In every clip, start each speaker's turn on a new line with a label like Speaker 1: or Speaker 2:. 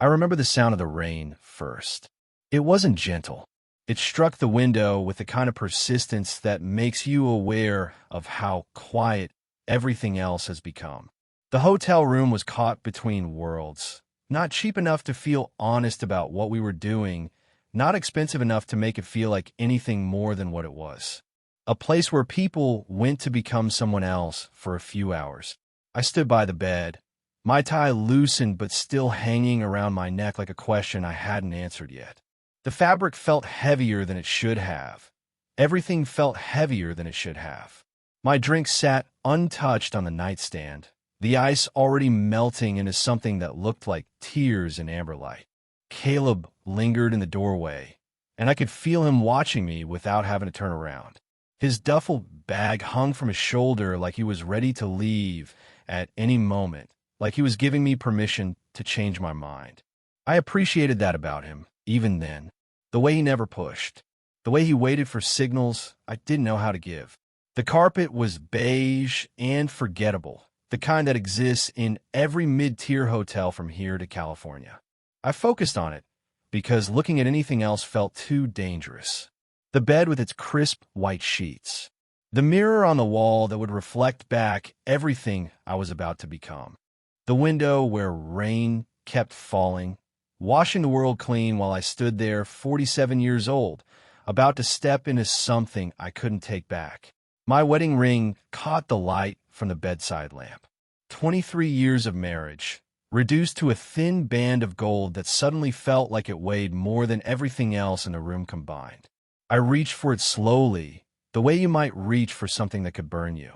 Speaker 1: I remember the sound of the rain first. It wasn't gentle. It struck the window with the kind of persistence that makes you aware of how quiet everything else has become. The hotel room was caught between worlds. Not cheap enough to feel honest about what we were doing, not expensive enough to make it feel like anything more than what it was. A place where people went to become someone else for a few hours. I stood by the bed, my tie loosened but still hanging around my neck like a question I hadn't answered yet. The fabric felt heavier than it should have. Everything felt heavier than it should have. My drink sat untouched on the nightstand, the ice already melting into something that looked like tears in amber light. Caleb lingered in the doorway, and I could feel him watching me without having to turn around. His duffel bag hung from his shoulder like he was ready to leave at any moment, like he was giving me permission to change my mind. I appreciated that about him, even then. The way he never pushed. The way he waited for signals I didn't know how to give. The carpet was beige and forgettable, the kind that exists in every mid-tier hotel from here to California. I focused on it because looking at anything else felt too dangerous. The bed with its crisp white sheets. The mirror on the wall that would reflect back everything I was about to become. The window where rain kept falling, washing the world clean while I stood there 47 years old, about to step into something I couldn't take back. My wedding ring caught the light from the bedside lamp. 23 years of marriage, reduced to a thin band of gold that suddenly felt like it weighed more than everything else in the room combined. I reached for it slowly, the way you might reach for something that could burn you.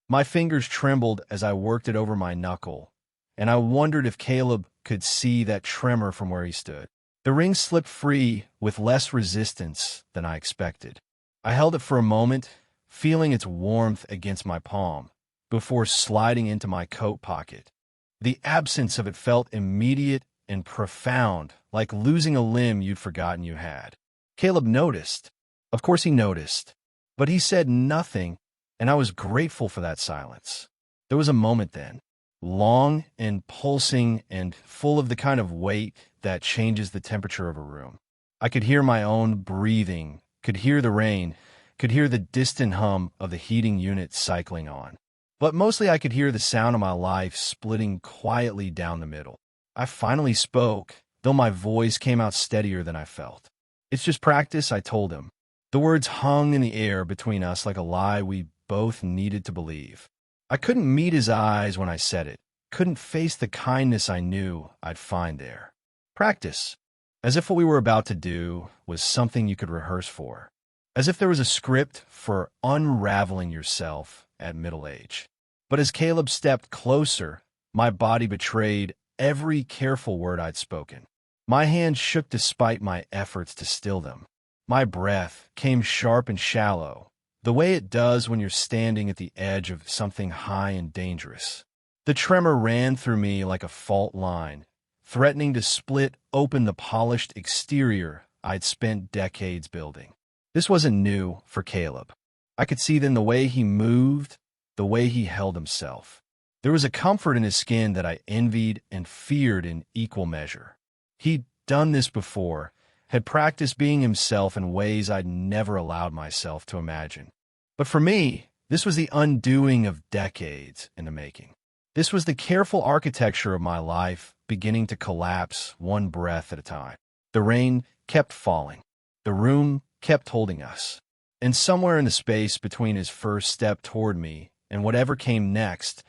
Speaker 1: My fingers trembled as I worked it over my knuckle, and I wondered if Caleb could see that tremor from where he stood. The ring slipped free with less resistance than I expected. I held it for a moment, feeling its warmth against my palm, before sliding into my coat pocket. The absence of it felt immediate and profound, like losing a limb you'd forgotten you had. Caleb noticed. Of course he noticed. But he said nothing, and I was grateful for that silence. There was a moment then, long and pulsing and full of the kind of weight that changes the temperature of a room. I could hear my own breathing, could hear the rain, could hear the distant hum of the heating unit cycling on. But mostly I could hear the sound of my life splitting quietly down the middle. I finally spoke, though my voice came out steadier than I felt. "It's just practice," I told him. The words hung in the air between us like a lie we both needed to believe. I couldn't meet his eyes when I said it, couldn't face the kindness I knew I'd find there. Practice. As if what we were about to do was something you could rehearse for. As if there was a script for unraveling yourself at middle age. But as Caleb stepped closer, my body betrayed every careful word I'd spoken. My hands shook despite my efforts to still them. My breath came sharp and shallow, the way it does when you're standing at the edge of something high and dangerous. The tremor ran through me like a fault line, threatening to split open the polished exterior I'd spent decades building. This wasn't new for Caleb. I could see then the way he moved, the way he held himself. There was a comfort in his skin that I envied and feared in equal measure. He'd done this before, had practiced being himself in ways I'd never allowed myself to imagine. But for me, this was the undoing of decades in the making. This was the careful architecture of my life beginning to collapse one breath at a time. The rain kept falling. The room kept holding us. And somewhere in the space between his first step toward me and whatever came next,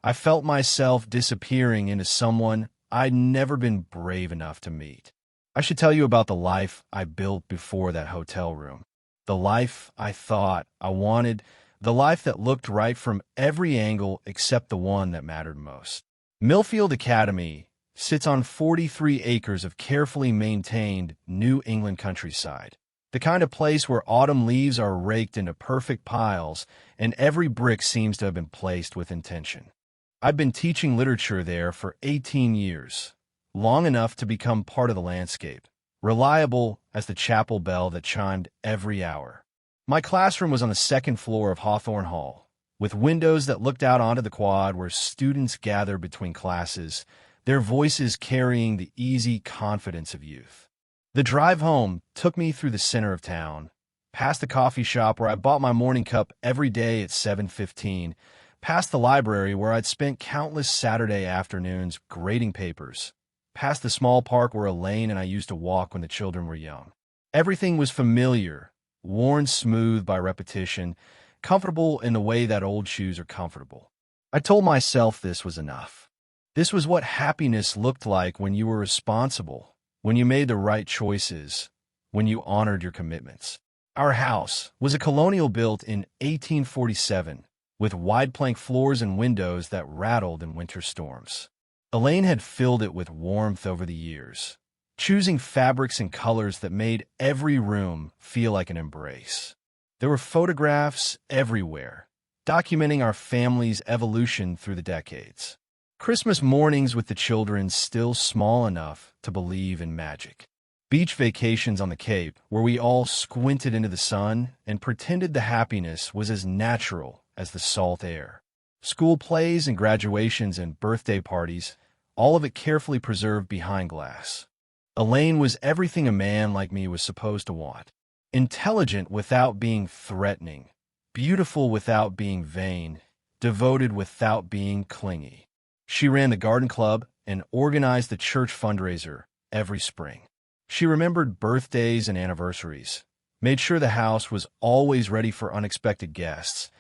Speaker 1: I felt myself disappearing into someone I'd never been brave enough to meet. I should tell you about the life I built before that hotel room. The life I thought I wanted, the life that looked right from every angle except the one that mattered most. Millfield Academy sits on 43 acres of carefully maintained New England countryside, the kind of place where autumn leaves are raked into perfect piles and every brick seems to have been placed with intention. I've been teaching literature there for 18 years, long enough to become part of the landscape, reliable as the chapel bell that chimed every hour. My classroom was on the second floor of Hawthorne Hall, with windows that looked out onto the quad where students gathered between classes, their voices carrying the easy confidence of youth. The drive home took me through the center of town, past the coffee shop where I bought my morning cup every day at 7:15, past the library where I'd spent countless Saturday afternoons grading papers, past the small park where Elaine and I used to walk when the children were young. Everything was familiar, worn smooth by repetition, comfortable in the way that old shoes are comfortable. I told myself this was enough. This was what happiness looked like when you were responsible, when you made the right choices, when you honored your commitments. Our house was a colonial built in 1847, with wide plank floors and windows that rattled in winter storms. Elaine had filled it with warmth over the years, choosing fabrics and colors that made every room feel like an embrace. There were photographs everywhere, documenting our family's evolution through the decades. Christmas mornings with the children still small enough to believe in magic. Beach vacations on the Cape where we all squinted into the sun and pretended the happiness was as natural as the salt air. School plays and graduations and birthday parties, all of it carefully preserved behind glass. Elaine was everything a man like me was supposed to want. Intelligent without being threatening, beautiful without being vain, devoted without being clingy. She ran the garden club and organized the church fundraiser every spring. She remembered birthdays and anniversaries, made sure the house was always ready for unexpected guests,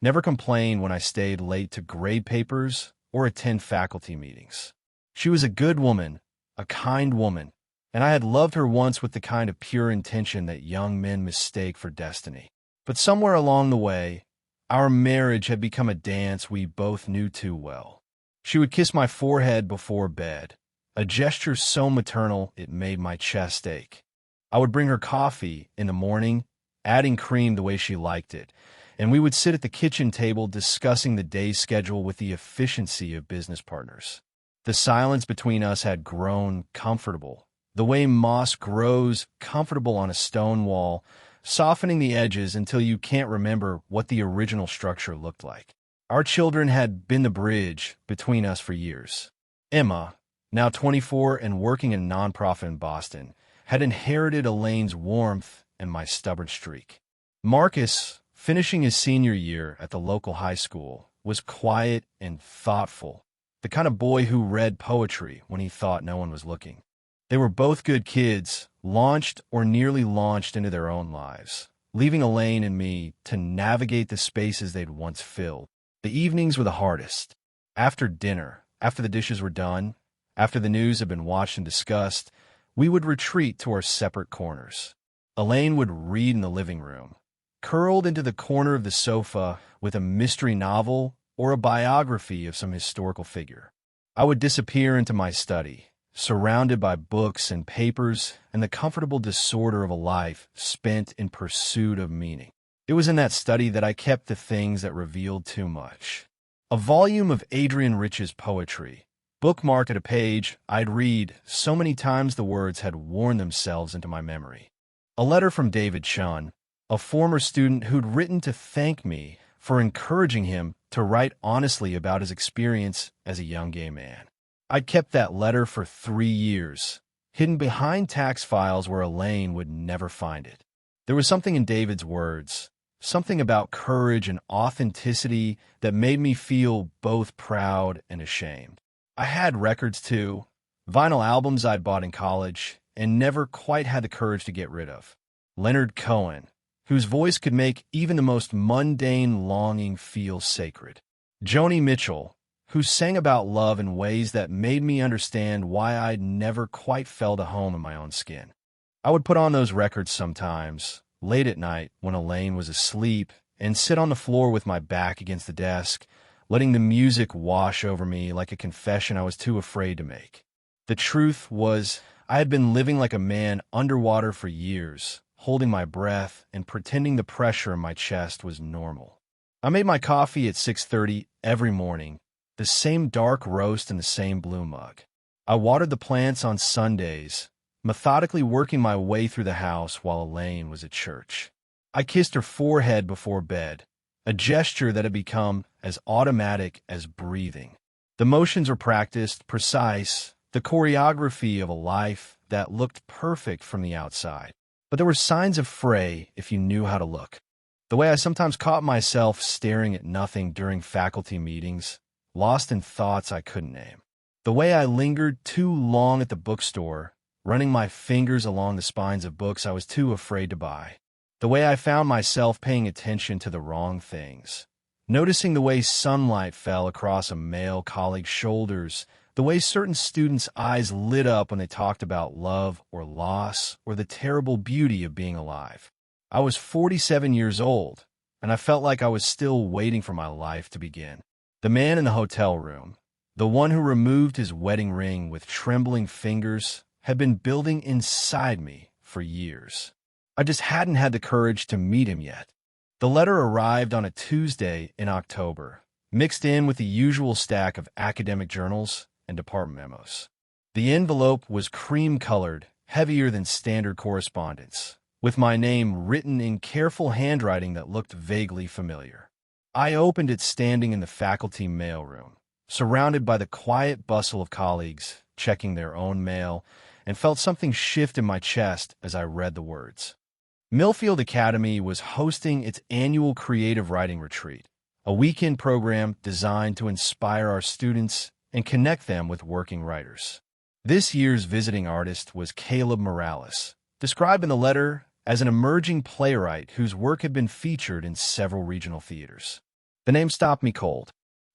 Speaker 1: never complained when I stayed late to grade papers or attend faculty meetings. She was a good woman, a kind woman, and I had loved her once with the kind of pure intention that young men mistake for destiny. But somewhere along the way, our marriage had become a dance we both knew too well. She would kiss my forehead before bed, a gesture so maternal it made my chest ache. I would bring her coffee in the morning, adding cream the way she liked it, and we would sit at the kitchen table discussing the day's schedule with the efficiency of business partners. The silence between us had grown comfortable, the way moss grows comfortable on a stone wall, softening the edges until you can't remember what the original structure looked like. Our children had been the bridge between us for years. Emma, now 24 and working in a nonprofit in Boston, had inherited Elaine's warmth and my stubborn streak. Marcus, finishing his senior year at the local high school, was quiet and thoughtful, the kind of boy who read poetry when he thought no one was looking. They were both good kids, launched or nearly launched into their own lives, leaving Elaine and me to navigate the spaces they'd once filled. The evenings were the hardest. After dinner, after the dishes were done, after the news had been watched and discussed, we would retreat to our separate corners. Elaine would read in the living room, curled into the corner of the sofa with a mystery novel or a biography of some historical figure. I would disappear into my study, surrounded by books and papers and the comfortable disorder of a life spent in pursuit of meaning. It was in that study that I kept the things that revealed too much. A volume of Adrian Rich's poetry, bookmarked at a page I'd read so many times the words had worn themselves into my memory. A letter from David Chun, a former student who'd written to thank me for encouraging him to write honestly about his experience as a young gay man. I'd kept that letter for 3 years, hidden behind tax files where Elaine would never find it. There was something in David's words, something about courage and authenticity that made me feel both proud and ashamed. I had records too, vinyl albums I'd bought in college and never quite had the courage to get rid of. Leonard Cohen, whose voice could make even the most mundane longing feel sacred. Joni Mitchell, who sang about love in ways that made me understand why I'd never quite felt at home in my own skin. I would put on those records sometimes, late at night when Elaine was asleep, and sit on the floor with my back against the desk, letting the music wash over me like a confession I was too afraid to make. The truth was, I had been living like a man underwater for years, holding my breath and pretending the pressure in my chest was normal. I made my coffee at 6:30 every morning, the same dark roast in the same blue mug. I watered the plants on Sundays, methodically working my way through the house while Elaine was at church. I kissed her forehead before bed, a gesture that had become as automatic as breathing. The motions were practiced, precise, the choreography of a life that looked perfect from the outside. But there were signs of fray if you knew how to look. The way I sometimes caught myself staring at nothing during faculty meetings, lost in thoughts I couldn't name. The way I lingered too long at the bookstore, running my fingers along the spines of books I was too afraid to buy. The way I found myself paying attention to the wrong things. Noticing the way sunlight fell across a male colleague's shoulders, the way certain students' eyes lit up when they talked about love or loss or the terrible beauty of being alive. I was 47 years old, and I felt like I was still waiting for my life to begin. The man in the hotel room, the one who removed his wedding ring with trembling fingers, had been building inside me for years. I just hadn't had the courage to meet him yet. The letter arrived on a Tuesday in October, mixed in with the usual stack of academic journals and department memos. The envelope was cream-colored, heavier than standard correspondence, with my name written in careful handwriting that looked vaguely familiar. I opened it standing in the faculty mailroom, surrounded by the quiet bustle of colleagues checking their own mail, and felt something shift in my chest as I read the words. Millfield Academy was hosting its annual creative writing retreat, a weekend program designed to inspire our students and connect them with working writers. This year's visiting artist was Caleb Morales, described in the letter as an emerging playwright whose work had been featured in several regional theaters. The name stopped me cold.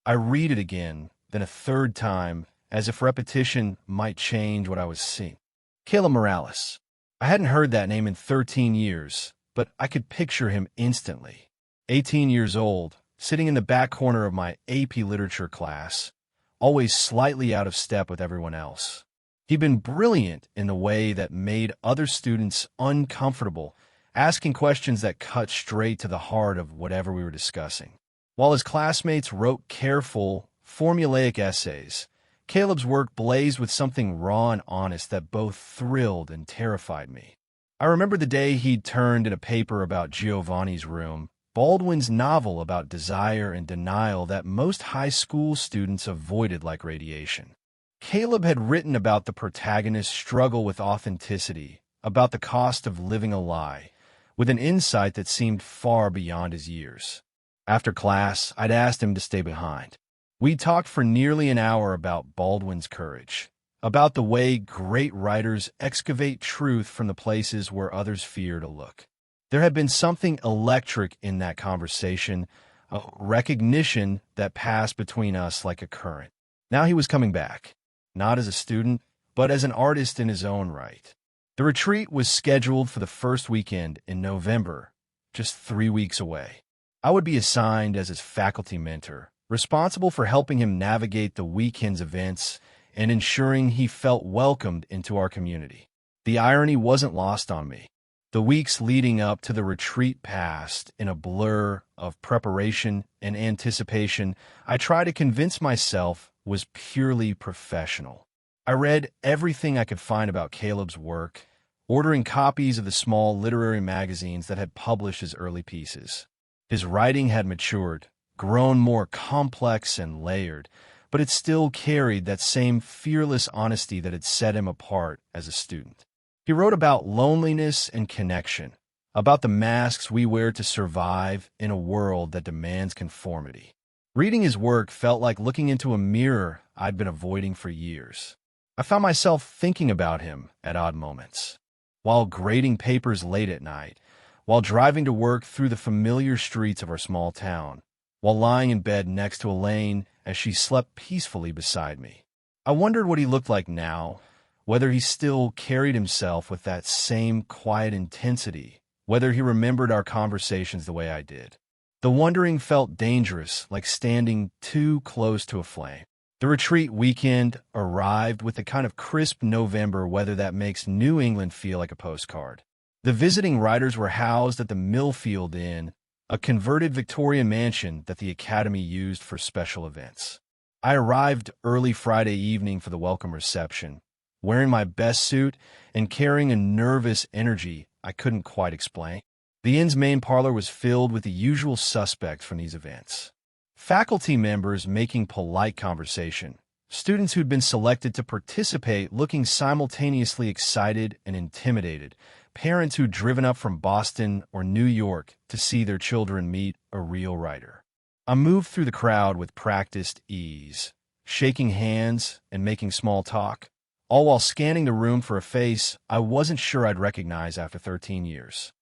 Speaker 1: I read it again, then a third time, as if repetition might change what I was seeing. Caleb Morales. I hadn't heard that name in 13 years, but I could picture him instantly. 18 years old, sitting in the back corner of my AP Literature class, always slightly out of step with everyone else. He'd been brilliant in the way that made other students uncomfortable, asking questions that cut straight to the heart of whatever we were discussing. While his classmates wrote careful, formulaic essays, Caleb's work blazed with something raw and honest that both thrilled and terrified me. I remember the day he'd turned in a paper about Giovanni's Room, Baldwin's novel about desire and denial that most high school students avoided like radiation. Caleb had written about the protagonist's struggle with authenticity, about the cost of living a lie, with an insight that seemed far beyond his years. After class, I'd asked him to stay behind. We talked for nearly an hour about Baldwin's courage, about the way great writers excavate truth from the places where others fear to look. There had been something electric in that conversation, a recognition that passed between us like a current. Now he was coming back, not as a student, but as an artist in his own right. The retreat was scheduled for the first weekend in November, just 3 weeks away. I would be assigned as his faculty mentor, responsible for helping him navigate the weekend's events and ensuring he felt welcomed into our community. The irony wasn't lost on me. The weeks leading up to the retreat passed in a blur of preparation and anticipation I tried to convince myself was purely professional. I read everything I could find about Caleb's work, ordering copies of the small literary magazines that had published his early pieces. His writing had matured, grown more complex and layered, but it still carried that same fearless honesty that had set him apart as a student. He wrote about loneliness and connection, about the masks we wear to survive in a world that demands conformity. Reading his work felt like looking into a mirror I'd been avoiding for years. I found myself thinking about him at odd moments, while grading papers late at night, while driving to work through the familiar streets of our small town, while lying in bed next to Elaine as she slept peacefully beside me. I wondered what he looked like now, whether he still carried himself with that same quiet intensity, whether he remembered our conversations the way I did. The wondering felt dangerous, like standing too close to a flame. The retreat weekend arrived with the kind of crisp November weather that makes New England feel like a postcard. The visiting writers were housed at the Millfield Inn, a converted Victorian mansion that the Academy used for special events. I arrived early Friday evening for the welcome reception, wearing my best suit and carrying a nervous energy I couldn't quite explain. The inn's main parlor was filled with the usual suspects from these events. Faculty members making polite conversation. Students who'd been selected to participate looking simultaneously excited and intimidated. Parents who'd driven up from Boston or New York to see their children meet a real writer. I moved through the crowd with practiced ease, shaking hands and making small talk, all while scanning the room for a face I wasn't sure I'd recognize after 13 years.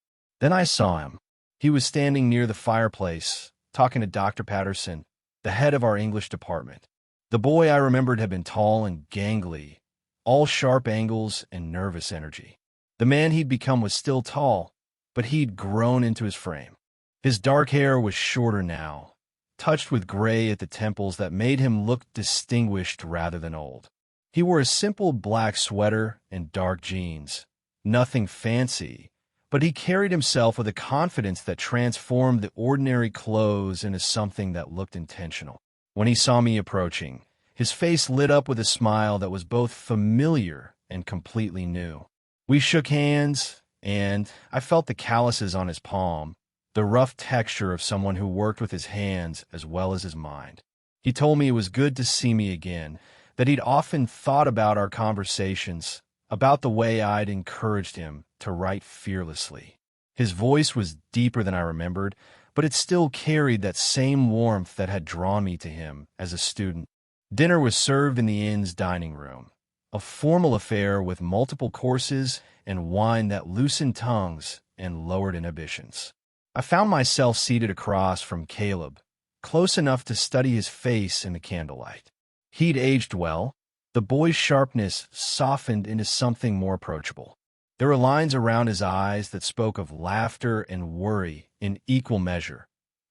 Speaker 1: Then I saw him. He was standing near the fireplace, talking to Dr. Patterson, the head of our English department. The boy I remembered had been tall and gangly, all sharp angles and nervous energy. The man he'd become was still tall, but he'd grown into his frame. His dark hair was shorter now, touched with gray at the temples that made him look distinguished rather than old. He wore a simple black sweater and dark jeans. Nothing fancy, but he carried himself with a confidence that transformed the ordinary clothes into something that looked intentional. When he saw me approaching, his face lit up with a smile that was both familiar and completely new. We shook hands, and I felt the calluses on his palm, the rough texture of someone who worked with his hands as well as his mind. He told me it was good to see me again, that he'd often thought about our conversations, about the way I'd encouraged him to write fearlessly. His voice was deeper than I remembered, but it still carried that same warmth that had drawn me to him as a student. Dinner was served in the inn's dining room, a formal affair with multiple courses and wine that loosened tongues and lowered inhibitions. I found myself seated across from Caleb, close enough to study his face in the candlelight. He'd aged well. The boy's sharpness softened into something more approachable. There were lines around his eyes that spoke of laughter and worry in equal measure,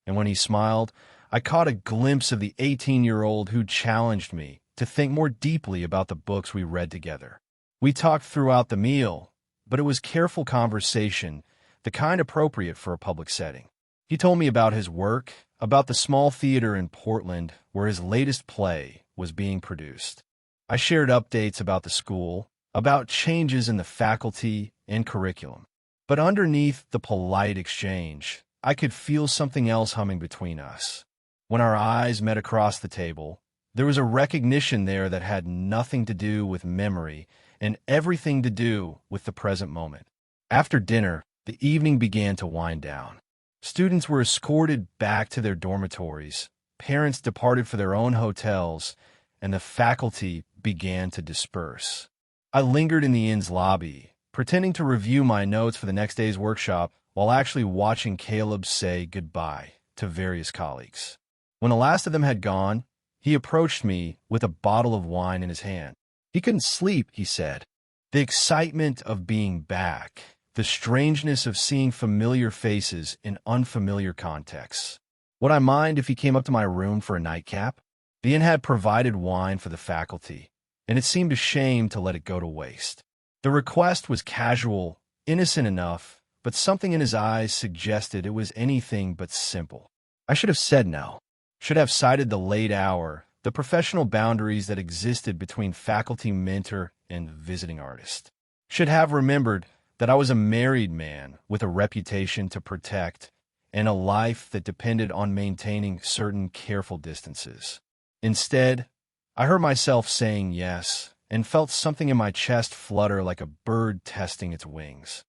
Speaker 1: and when he smiled, I caught a glimpse of the 18-year-old who challenged me to think more deeply about the books we read together. We talked throughout the meal, but it was careful conversation, the kind appropriate for a public setting. He told me about his work, about the small theater in Portland where his latest play was being produced. I shared updates about the school, about changes in the faculty and curriculum. But underneath the polite exchange, I could feel something else humming between us. When our eyes met across the table, there was a recognition there that had nothing to do with memory and everything to do with the present moment. After dinner, the evening began to wind down. Students were escorted back to their dormitories, parents departed for their own hotels, and the faculty began to disperse. I lingered in the inn's lobby, pretending to review my notes for the next day's workshop while actually watching Caleb say goodbye to various colleagues. When the last of them had gone, he approached me with a bottle of wine in his hand. He couldn't sleep, he said. The excitement of being back, the strangeness of seeing familiar faces in unfamiliar contexts. Would I mind if he came up to my room for a nightcap? The inn had provided wine for the faculty, and it seemed a shame to let it go to waste. The request was casual, innocent enough, but something in his eyes suggested it was anything but simple. I should have said no, should have cited the late hour, the professional boundaries that existed between faculty mentor and visiting artist. Should have remembered that I was a married man with a reputation to protect and a life that depended on maintaining certain careful distances. Instead, I heard myself saying yes and felt something in my chest flutter like a bird testing its wings.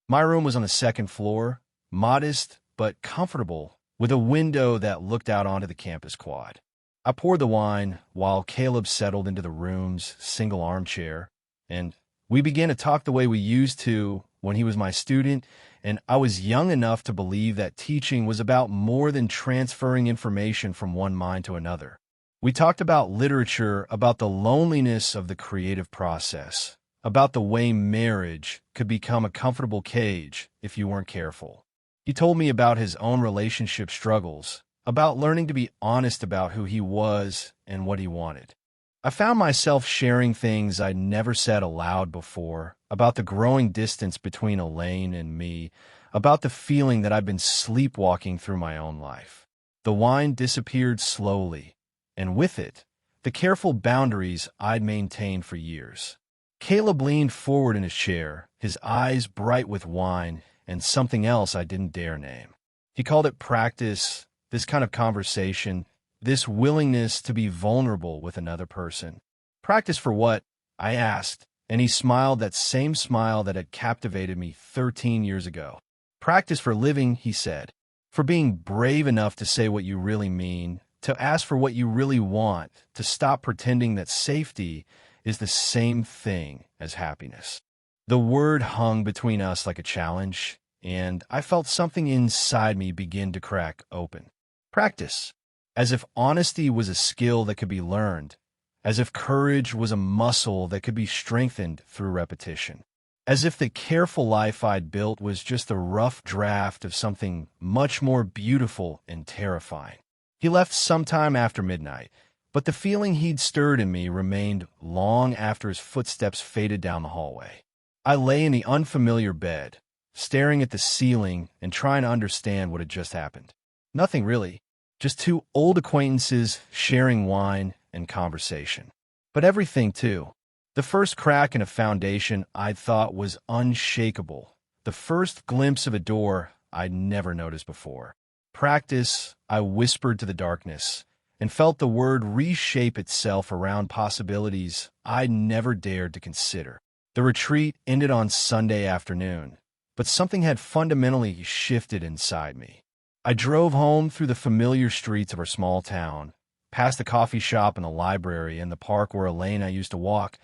Speaker 1: My room was on the second floor, modest but comfortable, with a window that looked out onto the campus quad. I poured the wine while Caleb settled into the room's single armchair, and we began to talk the way we used to when he was my student, and I was young enough to believe that teaching was about more than transferring information from one mind to another. We talked about literature, about the loneliness of the creative process, about the way marriage could become a comfortable cage if you weren't careful. He told me about his own relationship struggles, about learning to be honest about who he was and what he wanted. I found myself sharing things I'd never said aloud before, about the growing distance between Elaine and me, about the feeling that I'd been sleepwalking through my own life. The wine disappeared slowly, and with it, the careful boundaries I'd maintained for years. Caleb leaned forward in his chair, his eyes bright with wine and something else I didn't dare name. He called it practice, this kind of conversation, this willingness to be vulnerable with another person. Practice for what? I asked, and he smiled that same smile that had captivated me 13 years ago. Practice for living, he said, for being brave enough to say what you really mean, to ask for what you really want, to stop pretending that safety is the same thing as happiness. The word hung between us like a challenge, and I felt something inside me begin to crack open. Practice. As if honesty was a skill that could be learned, as if courage was a muscle that could be strengthened through repetition, as if the careful life I'd built was just a rough draft of something much more beautiful and terrifying. He left sometime after midnight, but the feeling he'd stirred in me remained long after his footsteps faded down the hallway. I lay in the unfamiliar bed, staring at the ceiling and trying to understand what had just happened. Nothing really, just two old acquaintances sharing wine and conversation. But everything, too. The first crack in a foundation I'd thought was unshakable. The first glimpse of a door I'd never noticed before. Practice, I whispered to the darkness, and felt the word reshape itself around possibilities I'd never dared to consider. The retreat ended on Sunday afternoon, but something had fundamentally shifted inside me. I drove home through the familiar streets of our small town, past the coffee shop and the library and the park where Elaine and I used to walk,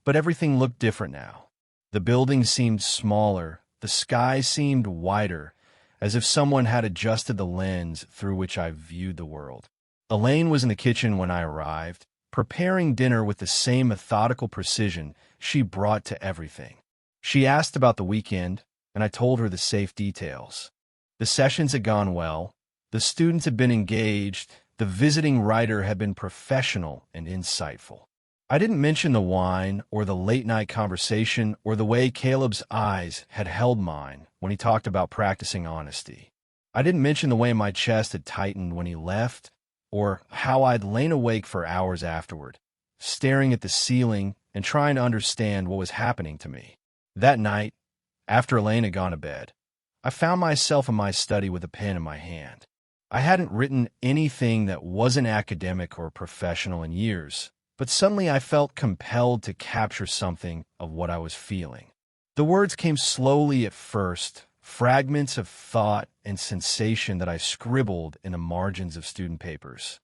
Speaker 1: but everything looked different now. The buildings seemed smaller, the sky seemed wider, as if someone had adjusted the lens through which I viewed the world. Elaine was in the kitchen when I arrived, preparing dinner with the same methodical precision she brought to everything. She asked about the weekend, and I told her the safe details. The sessions had gone well, the students had been engaged, the visiting writer had been professional and insightful. I didn't mention the wine or the late-night conversation or the way Caleb's eyes had held mine when he talked about practicing honesty. I didn't mention the way my chest had tightened when he left or how I'd lain awake for hours afterward, staring at the ceiling and trying to understand what was happening to me. That night, after Elaine had gone to bed, I found myself in my study with a pen in my hand. I hadn't written anything that wasn't academic or professional in years, but suddenly I felt compelled to capture something of what I was feeling. The words came slowly at first, fragments of thought and sensation that I scribbled in the margins of student papers.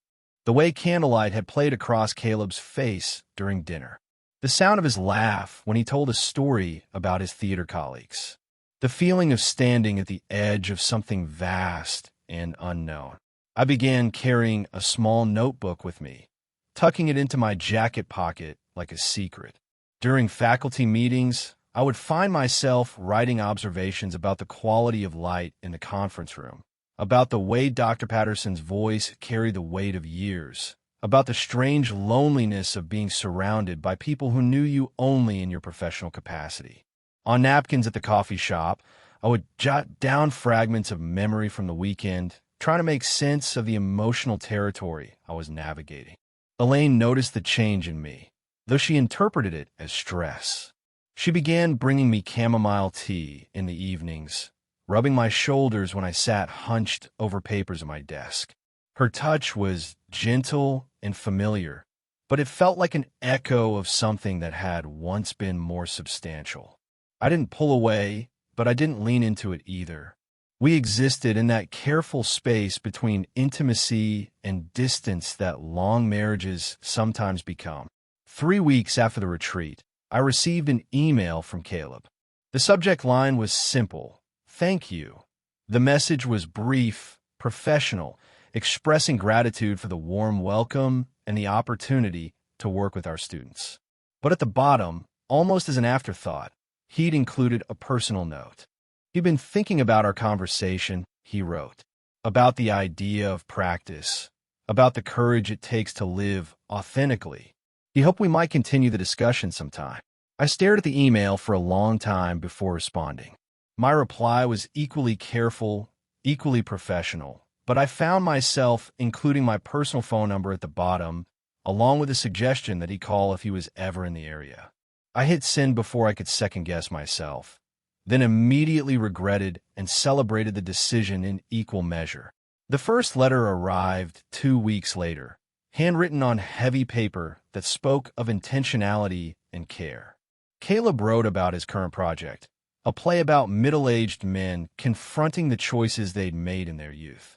Speaker 1: The way candlelight had played across Caleb's face during dinner. The sound of his laugh when he told a story about his theater colleagues. The feeling of standing at the edge of something vast and unknown. I began carrying a small notebook with me, tucking it into my jacket pocket like a secret. During faculty meetings, I would find myself writing observations about the quality of light in the conference room, about the way Dr. Patterson's voice carried the weight of years, about the strange loneliness of being surrounded by people who knew you only in your professional capacity. On napkins at the coffee shop, I would jot down fragments of memory from the weekend, trying to make sense of the emotional territory I was navigating. Elaine noticed the change in me, though she interpreted it as stress. She began bringing me chamomile tea in the evenings, rubbing my shoulders when I sat hunched over papers at my desk. Her touch was gentle and familiar, but it felt like an echo of something that had once been more substantial. I didn't pull away, but I didn't lean into it either. We existed in that careful space between intimacy and distance that long marriages sometimes become. 3 weeks after the retreat, I received an email from Caleb. The subject line was simple: "Thank you." The message was brief, professional, expressing gratitude for the warm welcome and the opportunity to work with our students. But at the bottom, almost as an afterthought, he'd included a personal note. He'd been thinking about our conversation, he wrote, about the idea of practice, about the courage it takes to live authentically. He hoped we might continue the discussion sometime. I stared at the email for a long time before responding. My reply was equally careful, equally professional, but I found myself including my personal phone number at the bottom, along with a suggestion that he call if he was ever in the area. I hit send before I could second-guess myself, then immediately regretted and celebrated the decision in equal measure. The first letter arrived 2 weeks later, handwritten on heavy paper that spoke of intentionality and care. Caleb wrote about his current project, a play about middle-aged men confronting the choices they'd made in their youth.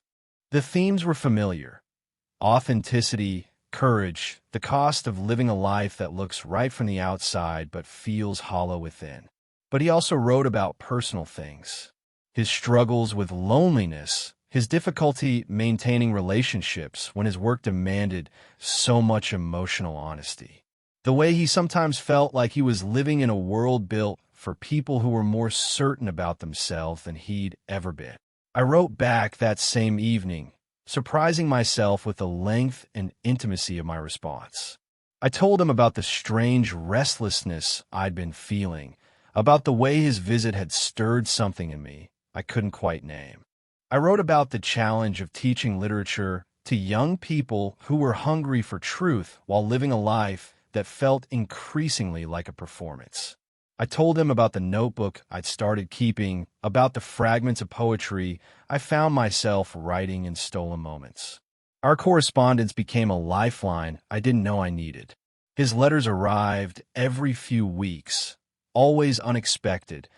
Speaker 1: The themes were familiar: authenticity, courage, the cost of living a life that looks right from the outside but feels hollow within. But he also wrote about personal things: his struggles with loneliness, his difficulty maintaining relationships when his work demanded so much emotional honesty, the way he sometimes felt like he was living in a world built for people who were more certain about themselves than he'd ever been. I wrote back that same evening, surprising myself with the length and intimacy of my response. I told him about the strange restlessness I'd been feeling, about the way his visit had stirred something in me I couldn't quite name. I wrote about the challenge of teaching literature to young people who were hungry for truth while living a life that felt increasingly like a performance. I told him about the notebook I'd started keeping, about the fragments of poetry I found myself writing in stolen moments. Our correspondence became a lifeline I didn't know I needed. His letters arrived every few weeks, always unexpected,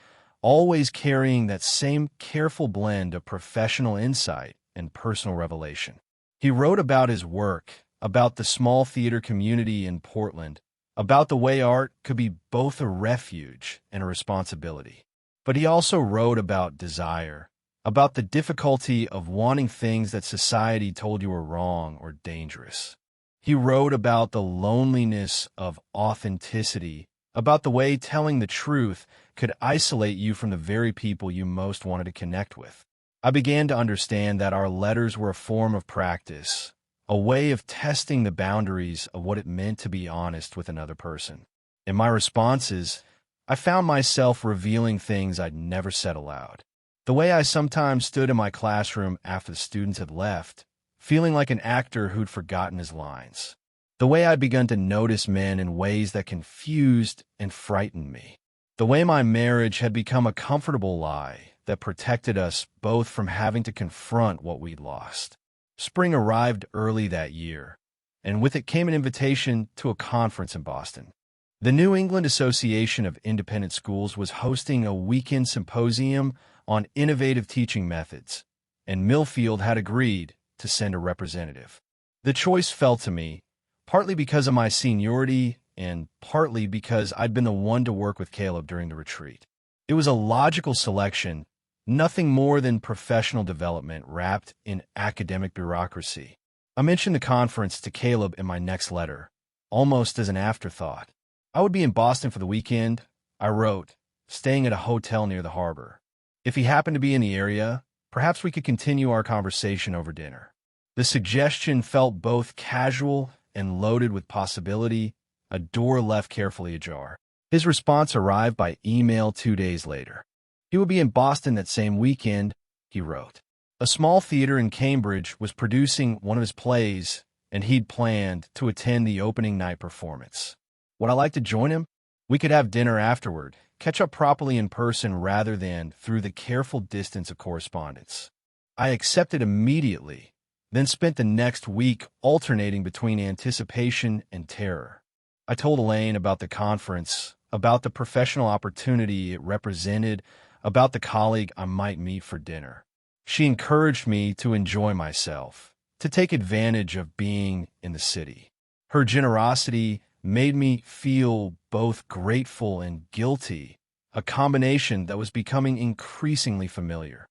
Speaker 1: always carrying that same careful blend of professional insight and personal revelation. He wrote about his work, about the small theater community in Portland, about the way art could be both a refuge and a responsibility. But he also wrote about desire, about the difficulty of wanting things that society told you were wrong or dangerous. He wrote about the loneliness of authenticity, about the way telling the truth could isolate you from the very people you most wanted to connect with. I began to understand that our letters were a form of practice, a way of testing the boundaries of what it meant to be honest with another person. In my responses, I found myself revealing things I'd never said aloud. The way I sometimes stood in my classroom after the students had left, feeling like an actor who'd forgotten his lines. The way I'd begun to notice men in ways that confused and frightened me. The way my marriage had become a comfortable lie that protected us both from having to confront what we'd lost. Spring arrived early that year, and with it came an invitation to a conference in Boston. The New England Association of Independent Schools was hosting a weekend symposium on innovative teaching methods, and Millfield had agreed to send a representative. The choice fell to me, partly because of my seniority and partly because I'd been the one to work with Caleb during the retreat. It was a logical selection, nothing more than professional development wrapped in academic bureaucracy. I mentioned the conference to Caleb in my next letter, almost as an afterthought. I would be in Boston for the weekend, I wrote, staying at a hotel near the harbor. If he happened to be in the area, perhaps we could continue our conversation over dinner. The suggestion felt both casual and loaded with possibility, a door left carefully ajar. His response arrived by email 2 days later. He would be in Boston that same weekend, he wrote. A small theater in Cambridge was producing one of his plays, and he'd planned to attend the opening night performance. Would I like to join him? We could have dinner afterward, catch up properly in person rather than through the careful distance of correspondence. I accepted immediately, then spent the next week alternating between anticipation and terror. I told Elaine about the conference, about the professional opportunity it represented, about the colleague I might meet for dinner. She encouraged me to enjoy myself, to take advantage of being in the city. Her generosity made me feel both grateful and guilty, a combination that was becoming increasingly familiar.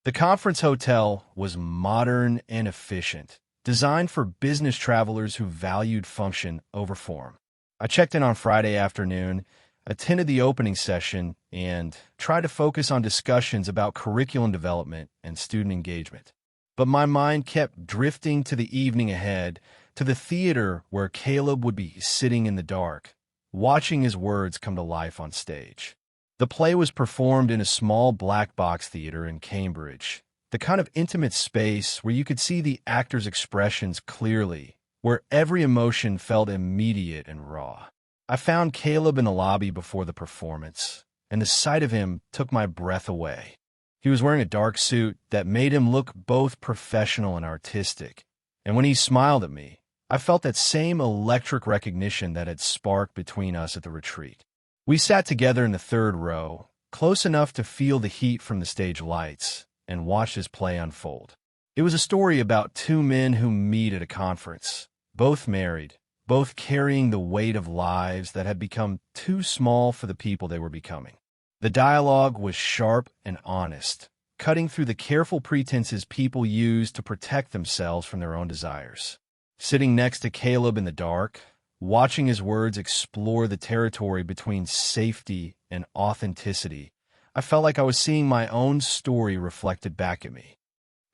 Speaker 1: The conference hotel was modern and efficient, designed for business travelers who valued function over form. I checked in on Friday afternoon, attended the opening session, and tried to focus on discussions about curriculum development and student engagement. But my mind kept drifting to the evening ahead, to the theater where Caleb would be sitting in the dark, watching his words come to life on stage. The play was performed in a small black box theater in Cambridge, the kind of intimate space where you could see the actors' expressions clearly, where every emotion felt immediate and raw. I found Caleb in the lobby before the performance, and the sight of him took my breath away. He was wearing a dark suit that made him look both professional and artistic. And when he smiled at me, I felt that same electric recognition that had sparked between us at the retreat. We sat together in the third row, close enough to feel the heat from the stage lights, and watched his play unfold. It was a story about two men who meet at a conference, both married, both carrying the weight of lives that had become too small for the people they were becoming. The dialogue was sharp and honest, cutting through the careful pretenses people use to protect themselves from their own desires. Sitting next to Caleb in the dark, watching his words explore the territory between safety and authenticity, I felt like I was seeing my own story reflected back at me.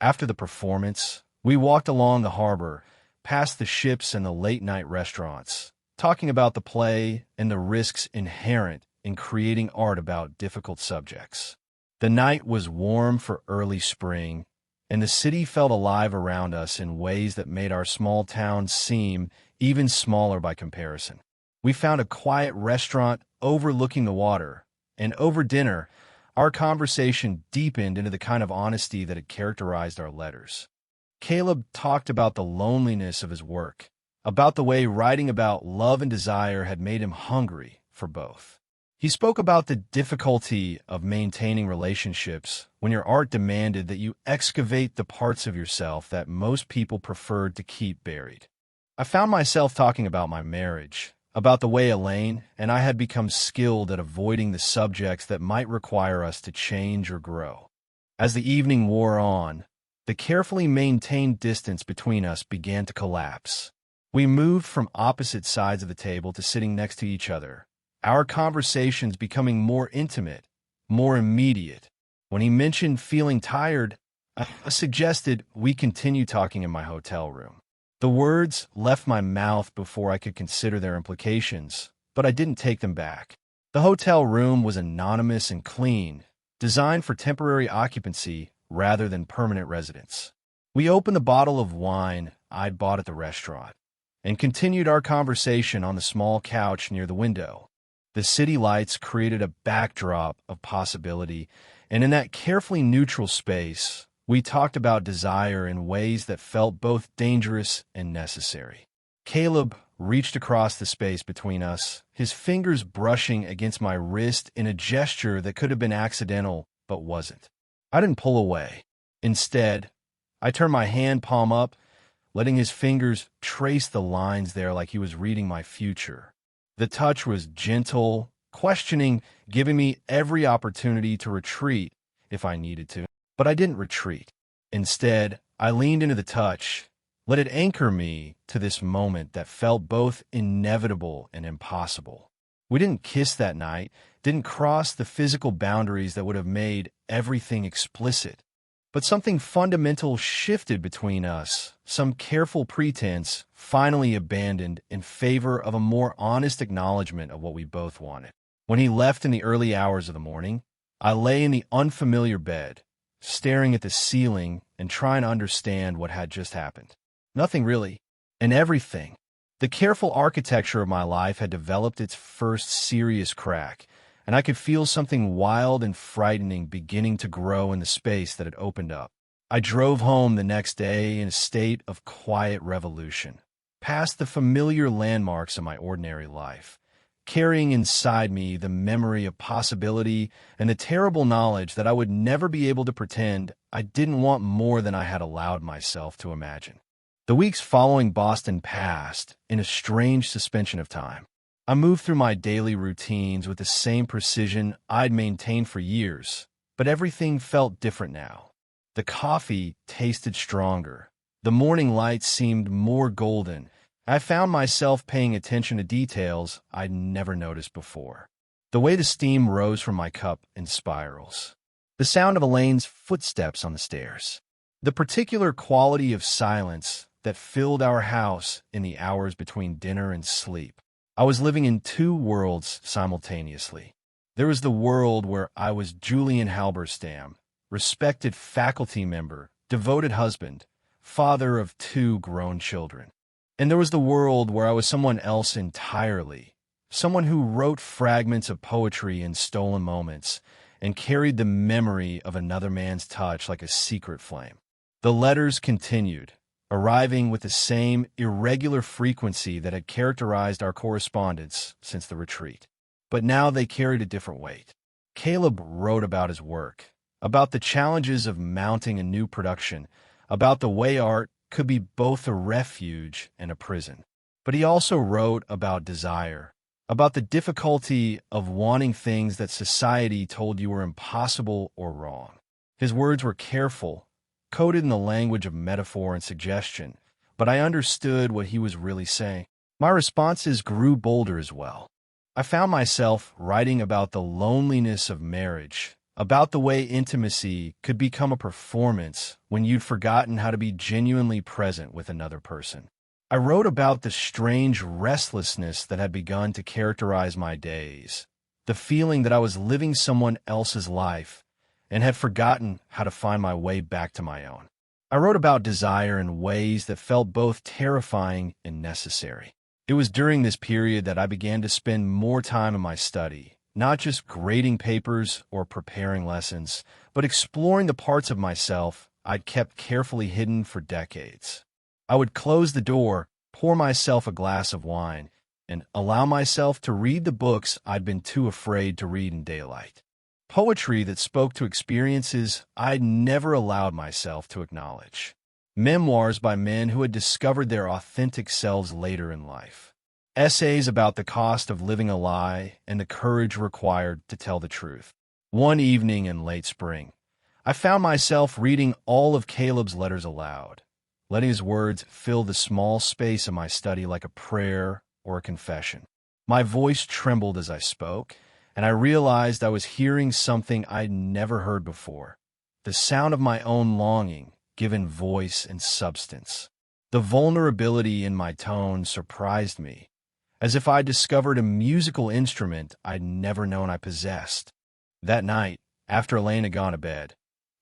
Speaker 1: After the performance, we walked along the harbor, past the ships and the late-night restaurants, talking about the play and the risks inherent in creating art about difficult subjects. The night was warm for early spring, and the city felt alive around us in ways that made our small town seem even smaller by comparison. We found a quiet restaurant overlooking the water, and over dinner, our conversation deepened into the kind of honesty that had characterized our letters. Caleb talked about the loneliness of his work, about the way writing about love and desire had made him hungry for both. He spoke about the difficulty of maintaining relationships when your art demanded that you excavate the parts of yourself that most people preferred to keep buried. I found myself talking about my marriage, about the way Elaine and I had become skilled at avoiding the subjects that might require us to change or grow. As the evening wore on, the carefully maintained distance between us began to collapse. We moved from opposite sides of the table to sitting next to each other, our conversations becoming more intimate, more immediate. When he mentioned feeling tired, I suggested we continue talking in my hotel room. The words left my mouth before I could consider their implications, but I didn't take them back. The hotel room was anonymous and clean, designed for temporary occupancy rather than permanent residence. We opened the bottle of wine I'd bought at the restaurant and continued our conversation on the small couch near the window. The city lights created a backdrop of possibility, and in that carefully neutral space, we talked about desire in ways that felt both dangerous and necessary. Caleb reached across the space between us, his fingers brushing against my wrist in a gesture that could have been accidental but wasn't. I didn't pull away. Instead, I turned my hand palm up, letting his fingers trace the lines there like he was reading my future. The touch was gentle, questioning, giving me every opportunity to retreat if I needed to. But I didn't retreat. Instead, I leaned into the touch, let it anchor me to this moment that felt both inevitable and impossible. We didn't kiss that night, didn't cross the physical boundaries that would have made everything explicit. But something fundamental shifted between us, some careful pretense finally abandoned in favor of a more honest acknowledgement of what we both wanted. When he left in the early hours of the morning, I lay in the unfamiliar bed, staring at the ceiling and trying to understand what had just happened. Nothing really, and everything. The careful architecture of my life had developed its first serious crack, and I could feel something wild and frightening beginning to grow in the space that had opened up. I drove home the next day in a state of quiet revolution, past the familiar landmarks of my ordinary life, carrying inside me the memory of possibility and the terrible knowledge that I would never be able to pretend I didn't want more than I had allowed myself to imagine. The weeks following Boston passed in a strange suspension of time. I moved through my daily routines with the same precision I'd maintained for years, but everything felt different now. The coffee tasted stronger. The morning light seemed more golden. I found myself paying attention to details I'd never noticed before. The way the steam rose from my cup in spirals. The sound of Elaine's footsteps on the stairs. The particular quality of silence that filled our house in the hours between dinner and sleep. I was living in two worlds simultaneously. There was the world where I was Julian Halberstam, respected faculty member, devoted husband, father of two grown children. And there was the world where I was someone else entirely, someone who wrote fragments of poetry in stolen moments and carried the memory of another man's touch like a secret flame. The letters continued, arriving with the same irregular frequency that had characterized our correspondence since the retreat. But now they carried a different weight. Caleb wrote about his work, about the challenges of mounting a new production, about the way art could be both a refuge and a prison. But he also wrote about desire, about the difficulty of wanting things that society told you were impossible or wrong. His words were careful, coded in the language of metaphor and suggestion, but I understood what he was really saying. My responses grew bolder as well. I found myself writing about the loneliness of marriage, about the way intimacy could become a performance when you'd forgotten how to be genuinely present with another person. I wrote about the strange restlessness that had begun to characterize my days, the feeling that I was living someone else's life and had forgotten how to find my way back to my own. I wrote about desire in ways that felt both terrifying and necessary. It was during this period that I began to spend more time in my study, not just grading papers or preparing lessons, but exploring the parts of myself I'd kept carefully hidden for decades. I would close the door, pour myself a glass of wine, and allow myself to read the books I'd been too afraid to read in daylight. Poetry that spoke to experiences I'd never allowed myself to acknowledge. Memoirs by men who had discovered their authentic selves later in life. Essays about the cost of living a lie and the courage required to tell the truth. One evening in late spring, I found myself reading all of Caleb's letters aloud, letting his words fill the small space of my study like a prayer or a confession. My voice trembled as I spoke, and I realized I was hearing something I'd never heard before, the sound of my own longing given voice and substance. The vulnerability in my tone surprised me, as if I'd discovered a musical instrument I'd never known I possessed. That night, after Elaine had gone to bed,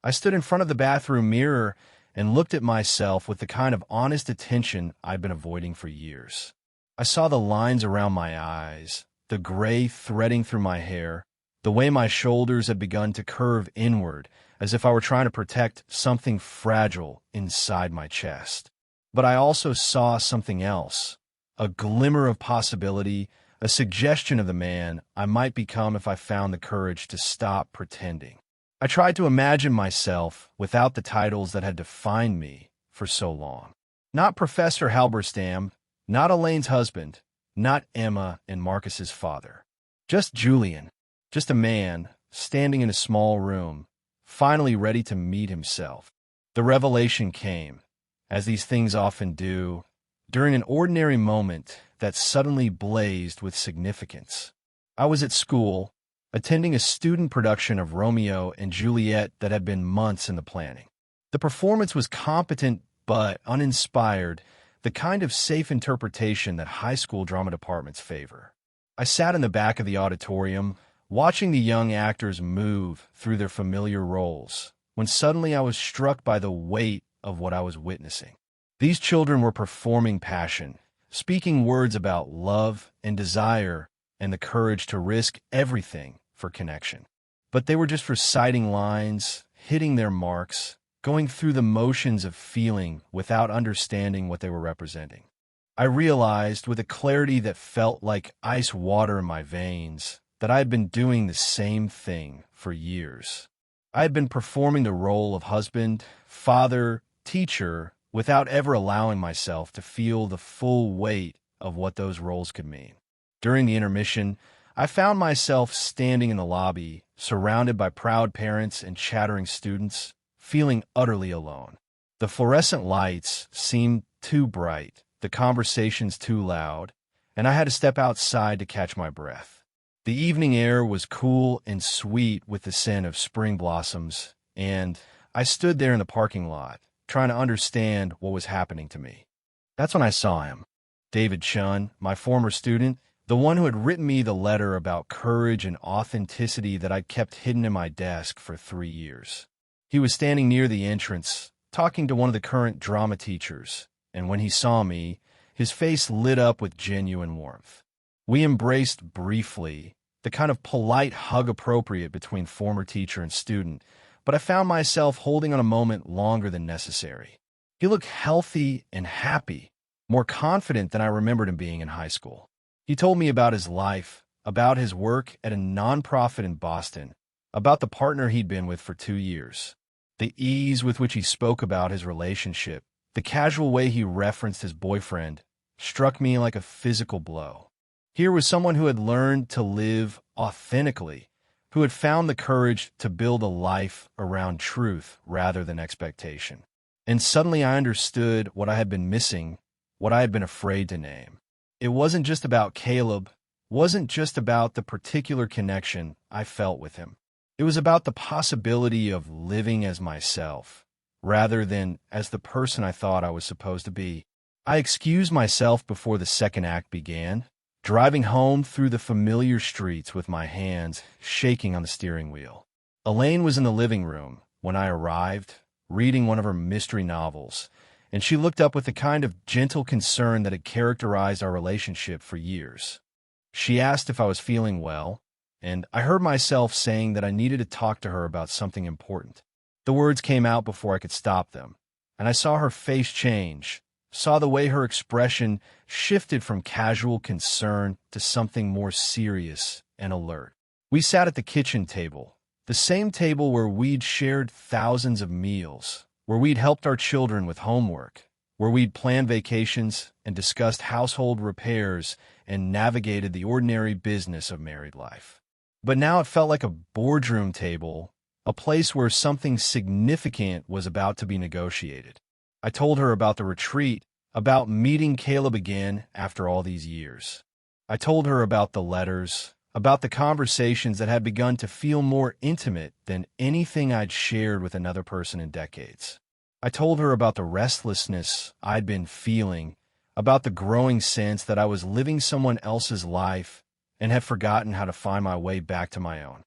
Speaker 1: I stood in front of the bathroom mirror and looked at myself with the kind of honest attention I'd been avoiding for years. I saw the lines around my eyes, the gray threading through my hair, the way my shoulders had begun to curve inward, as if I were trying to protect something fragile inside my chest. But I also saw something else, a glimmer of possibility, a suggestion of the man I might become if I found the courage to stop pretending. I tried to imagine myself without the titles that had defined me for so long. Not Professor Halberstam, not Elaine's husband, not Emma and Marcus's father. Just Julian, just a man standing in a small room, finally ready to meet himself. The revelation came, as these things often do, during an ordinary moment that suddenly blazed with significance. I was at school, attending a student production of Romeo and Juliet that had been months in the planning. The performance was competent but uninspired, the kind of safe interpretation that high school drama departments favor. I sat in the back of the auditorium, watching the young actors move through their familiar roles, when suddenly I was struck by the weight of what I was witnessing. These children were performing passion, speaking words about love and desire and the courage to risk everything for connection. But they were just reciting lines, hitting their marks, going through the motions of feeling without understanding what they were representing. I realized with a clarity that felt like ice water in my veins that I had been doing the same thing for years. I had been performing the role of husband, father, teacher, without ever allowing myself to feel the full weight of what those roles could mean. During the intermission, I found myself standing in the lobby, surrounded by proud parents and chattering students, feeling utterly alone. The fluorescent lights seemed too bright, the conversations too loud, and I had to step outside to catch my breath. The evening air was cool and sweet with the scent of spring blossoms, and I stood there in the parking lot, trying to understand what was happening to me. That's when I saw him. David Chun, my former student, the one who had written me the letter about courage and authenticity that I'd kept hidden in my desk for 3 years. He was standing near the entrance, talking to one of the current drama teachers, and when he saw me, his face lit up with genuine warmth. We embraced briefly, the kind of polite hug appropriate between former teacher and student, but I found myself holding on a moment longer than necessary. He looked healthy and happy, more confident than I remembered him being in high school. He told me about his life, about his work at a nonprofit in Boston, about the partner he'd been with for 2 years. The ease with which he spoke about his relationship, the casual way he referenced his boyfriend, struck me like a physical blow. Here was someone who had learned to live authentically, who had found the courage to build a life around truth rather than expectation. And suddenly I understood what I had been missing, what I had been afraid to name. It wasn't just about Caleb, wasn't just about the particular connection I felt with him. It was about the possibility of living as myself, rather than as the person I thought I was supposed to be. I excused myself before the second act began, driving home through the familiar streets with my hands shaking on the steering wheel. Elaine was in the living room when I arrived, reading one of her mystery novels, and she looked up with the kind of gentle concern that had characterized our relationship for years. She asked if I was feeling well, and I heard myself saying that I needed to talk to her about something important. The words came out before I could stop them, and I saw her face change, saw the way her expression shifted from casual concern to something more serious and alert. We sat at the kitchen table, the same table where we'd shared thousands of meals, where we'd helped our children with homework, where we'd planned vacations and discussed household repairs and navigated the ordinary business of married life. But now it felt like a boardroom table, a place where something significant was about to be negotiated. I told her about the retreat, about meeting Caleb again after all these years. I told her about the letters, about the conversations that had begun to feel more intimate than anything I'd shared with another person in decades. I told her about the restlessness I'd been feeling, about the growing sense that I was living someone else's life and had forgotten how to find my way back to my own.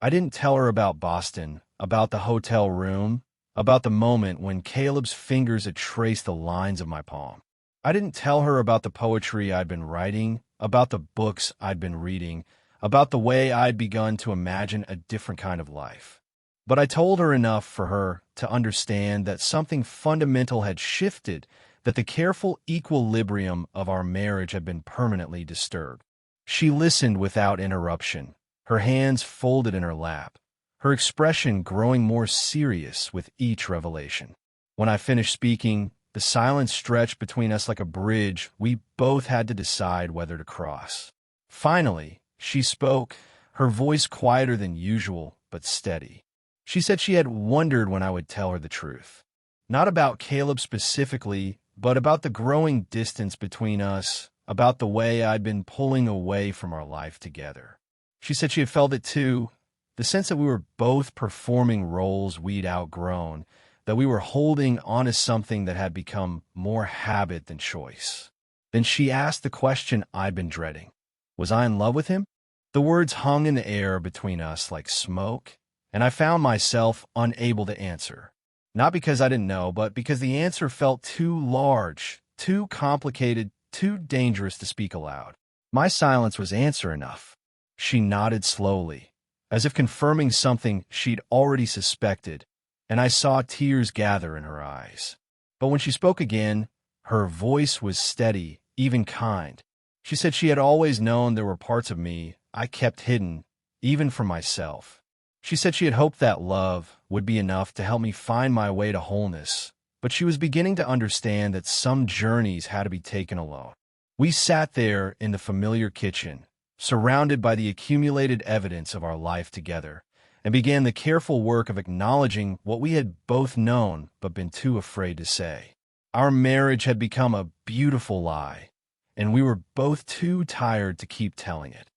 Speaker 1: I didn't tell her about Boston, about the hotel room, about the moment when Caleb's fingers had traced the lines of my palm. I didn't tell her about the poetry I'd been writing, about the books I'd been reading, about the way I'd begun to imagine a different kind of life. But I told her enough for her to understand that something fundamental had shifted, that the careful equilibrium of our marriage had been permanently disturbed. She listened without interruption, her hands folded in her lap, her expression growing more serious with each revelation. When I finished speaking, the silence stretched between us like a bridge we both had to decide whether to cross. Finally, she spoke, her voice quieter than usual, but steady. She said she had wondered when I would tell her the truth. Not about Caleb specifically, but about the growing distance between us, about the way I'd been pulling away from our life together. She said she had felt it too, the sense that we were both performing roles we'd outgrown, that we were holding on to something that had become more habit than choice. Then she asked the question I'd been dreading. Was I in love with him? The words hung in the air between us like smoke, and I found myself unable to answer. Not because I didn't know, but because the answer felt too large, too complicated, too dangerous to speak aloud. My silence was answer enough. She nodded slowly, as if confirming something she'd already suspected, and I saw tears gather in her eyes. But when she spoke again, her voice was steady, even kind. She said she had always known there were parts of me I kept hidden, even from myself. She said she had hoped that love would be enough to help me find my way to wholeness, but she was beginning to understand that some journeys had to be taken alone. We sat there in the familiar kitchen, surrounded by the accumulated evidence of our life together, and began the careful work of acknowledging what we had both known but been too afraid to say. Our marriage had become a beautiful lie, and we were both too tired to keep telling it.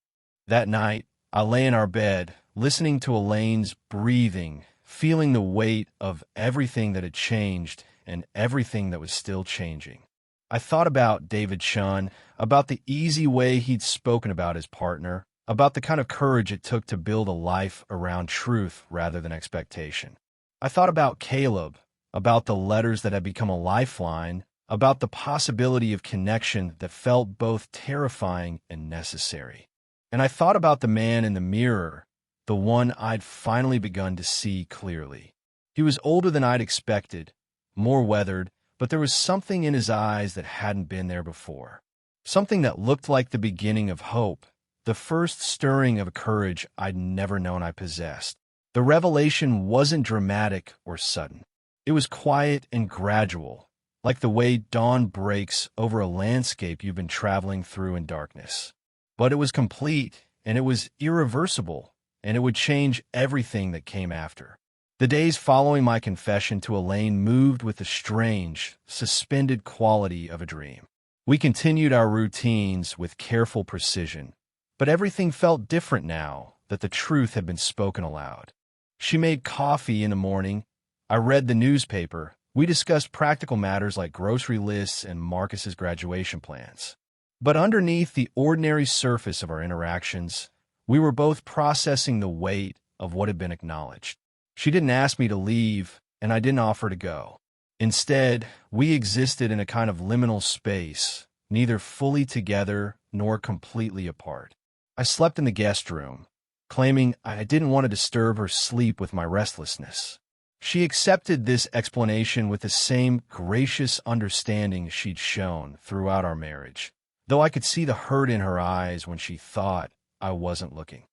Speaker 1: That night, I lay in our bed, listening to Elaine's breathing, feeling the weight of everything that had changed and everything that was still changing. I thought about David Chun, about the easy way he'd spoken about his partner, about the kind of courage it took to build a life around truth rather than expectation. I thought about Caleb, about the letters that had become a lifeline, about the possibility of connection that felt both terrifying and necessary. And I thought about the man in the mirror, the one I'd finally begun to see clearly. He was older than I'd expected, more weathered, but there was something in his eyes that hadn't been there before. Something that looked like the beginning of hope, the first stirring of a courage I'd never known I possessed. The revelation wasn't dramatic or sudden. It was quiet and gradual, like the way dawn breaks over a landscape you've been traveling through in darkness. But it was complete, and it was irreversible, and it would change everything that came after. The days following my confession to Elaine moved with the strange, suspended quality of a dream. We continued our routines with careful precision, but everything felt different now that the truth had been spoken aloud. She made coffee in the morning. I read the newspaper. We discussed practical matters like grocery lists and Marcus's graduation plans. But underneath the ordinary surface of our interactions, we were both processing the weight of what had been acknowledged. She didn't ask me to leave, and I didn't offer to go. Instead, we existed in a kind of liminal space, neither fully together nor completely apart. I slept in the guest room, claiming I didn't want to disturb her sleep with my restlessness. She accepted this explanation with the same gracious understanding she'd shown throughout our marriage, though I could see the hurt in her eyes when she thought I wasn't looking.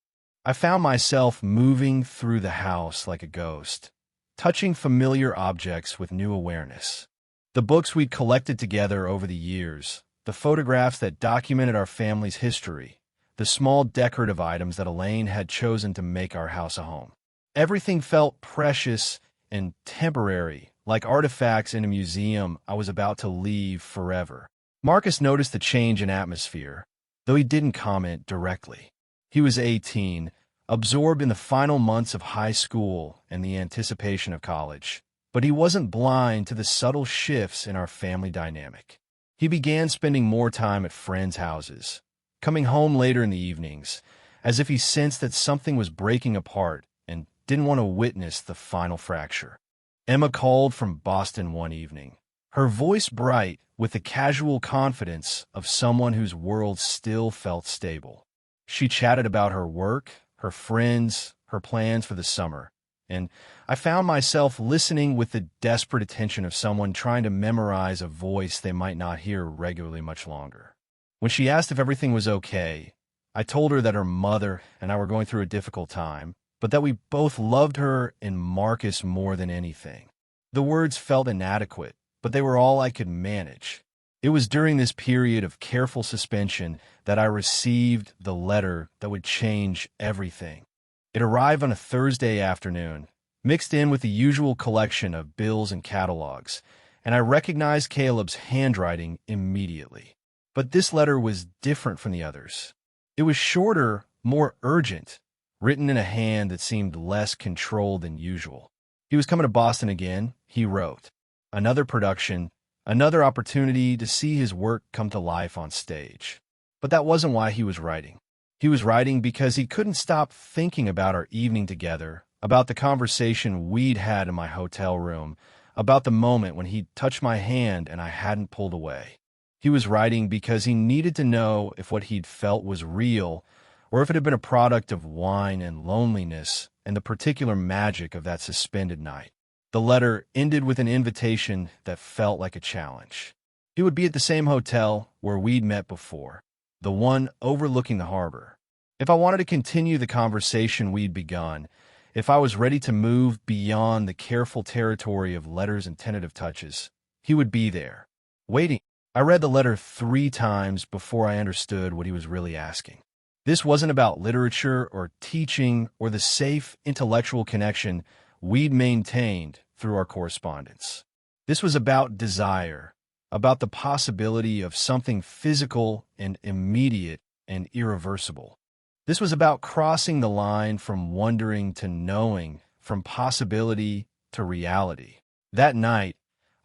Speaker 1: I found myself moving through the house like a ghost, touching familiar objects with new awareness. The books we'd collected together over the years, the photographs that documented our family's history, the small decorative items that Elaine had chosen to make our house a home. Everything felt precious and temporary, like artifacts in a museum I was about to leave forever. Marcus noticed the change in atmosphere, though he didn't comment directly. He was 18, absorbed in the final months of high school and the anticipation of college, but he wasn't blind to the subtle shifts in our family dynamic. He began spending more time at friends' houses, coming home later in the evenings, as if he sensed that something was breaking apart and didn't want to witness the final fracture. Emma called from Boston one evening, her voice bright with the casual confidence of someone whose world still felt stable. She chatted about her work, her friends, her plans for the summer, and I found myself listening with the desperate attention of someone trying to memorize a voice they might not hear regularly much longer. When she asked if everything was okay, I told her that her mother and I were going through a difficult time, but that we both loved her and Marcus more than anything. The words felt inadequate, but they were all I could manage. It was during this period of careful suspension that I received the letter that would change everything. It arrived on a Thursday afternoon, mixed in with the usual collection of bills and catalogs, and I recognized Caleb's handwriting immediately. But this letter was different from the others. It was shorter, more urgent, written in a hand that seemed less controlled than usual. He was coming to Boston again, he wrote. Another production, another opportunity to see his work come to life on stage. But that wasn't why he was writing. He was writing because he couldn't stop thinking about our evening together, about the conversation we'd had in my hotel room, about the moment when he'd touched my hand and I hadn't pulled away. He was writing because he needed to know if what he'd felt was real or if it had been a product of wine and loneliness and the particular magic of that suspended night. The letter ended with an invitation that felt like a challenge. It would be at the same hotel where we'd met before, the one overlooking the harbor. If I wanted to continue the conversation we'd begun, if I was ready to move beyond the careful territory of letters and tentative touches, he would be there, waiting. I read the letter 3 times before I understood what he was really asking. This wasn't about literature or teaching or the safe intellectual connection we'd maintained through our correspondence. This was about desire, about the possibility of something physical and immediate and irreversible. This was about crossing the line from wondering to knowing, from possibility to reality. That night,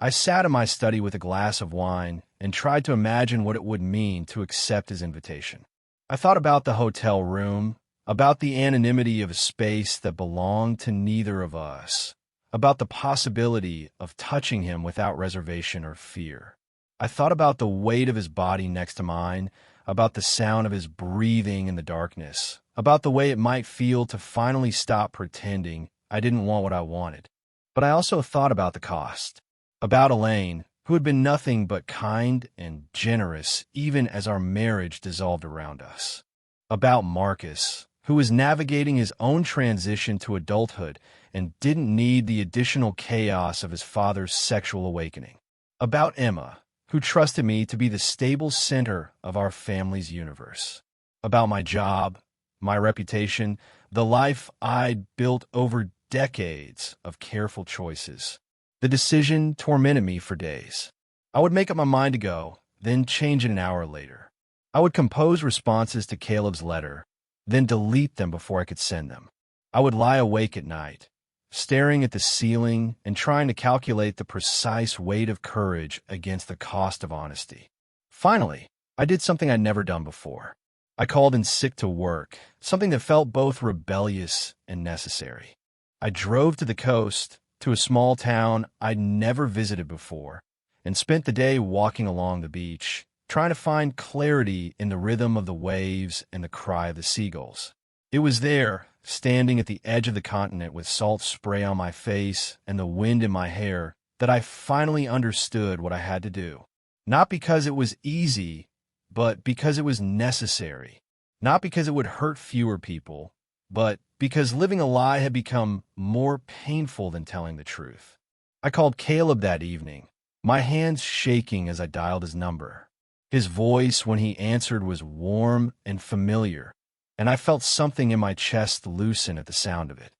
Speaker 1: I sat in my study with a glass of wine and tried to imagine what it would mean to accept his invitation. I thought about the hotel room, about the anonymity of a space that belonged to neither of us, about the possibility of touching him without reservation or fear. I thought about the weight of his body next to mine, about the sound of his breathing in the darkness, about the way it might feel to finally stop pretending I didn't want what I wanted. But I also thought about the cost, about Elaine, who had been nothing but kind and generous even as our marriage dissolved around us, about Marcus, who was navigating his own transition to adulthood and didn't need the additional chaos of his father's sexual awakening, about Emma, who trusted me to be the stable center of our family's universe, about my job, my reputation, the life I'd built over decades of careful choices. The decision tormented me for days. I would make up my mind to go, then change it an hour later. I would compose responses to Caleb's letter, then delete them before I could send them. I would lie awake at night, staring at the ceiling and trying to calculate the precise weight of courage against the cost of honesty. Finally, I did something I'd never done before. I called in sick to work, something that felt both rebellious and necessary. I drove to the coast, to a small town I'd never visited before, and spent the day walking along the beach, trying to find clarity in the rhythm of the waves and the cry of the seagulls. It was there, standing at the edge of the continent with salt spray on my face and the wind in my hair, that I finally understood what I had to do. Not because it was easy, but because it was necessary. Not because it would hurt fewer people, but because living a lie had become more painful than telling the truth. I called Caleb that evening, my hands shaking as I dialed his number. His voice, when he answered, was warm and familiar, and I felt something in my chest loosen at the sound of it.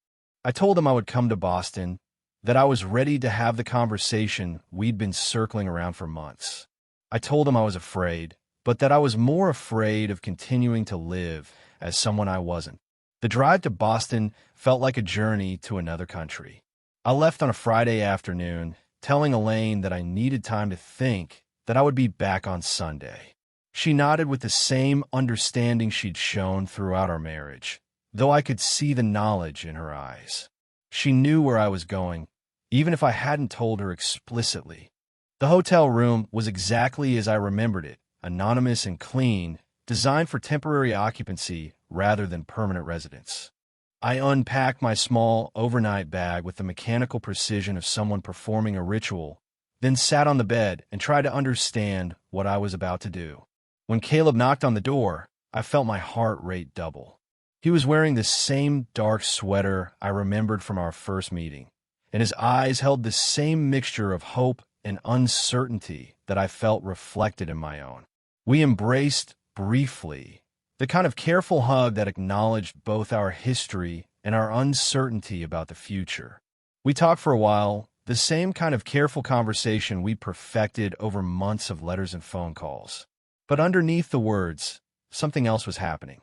Speaker 1: I told him I would come to Boston, that I was ready to have the conversation we'd been circling around for months. I told him I was afraid, but that I was more afraid of continuing to live as someone I wasn't. The drive to Boston felt like a journey to another country. I left on a Friday afternoon, telling Elaine that I needed time to think, that I would be back on Sunday. She nodded with the same understanding she'd shown throughout our marriage, though I could see the knowledge in her eyes. She knew where I was going, even if I hadn't told her explicitly. The hotel room was exactly as I remembered it, anonymous and clean, designed for temporary occupancy rather than permanent residence. I unpacked my small overnight bag with the mechanical precision of someone performing a ritual, then sat on the bed and tried to understand what I was about to do. When Caleb knocked on the door, I felt my heart rate double. He was wearing the same dark sweater I remembered from our first meeting, and his eyes held the same mixture of hope and uncertainty that I felt reflected in my own. We embraced briefly, the kind of careful hug that acknowledged both our history and our uncertainty about the future. We talked for a while, the same kind of careful conversation we perfected over months of letters and phone calls. But underneath the words, something else was happening.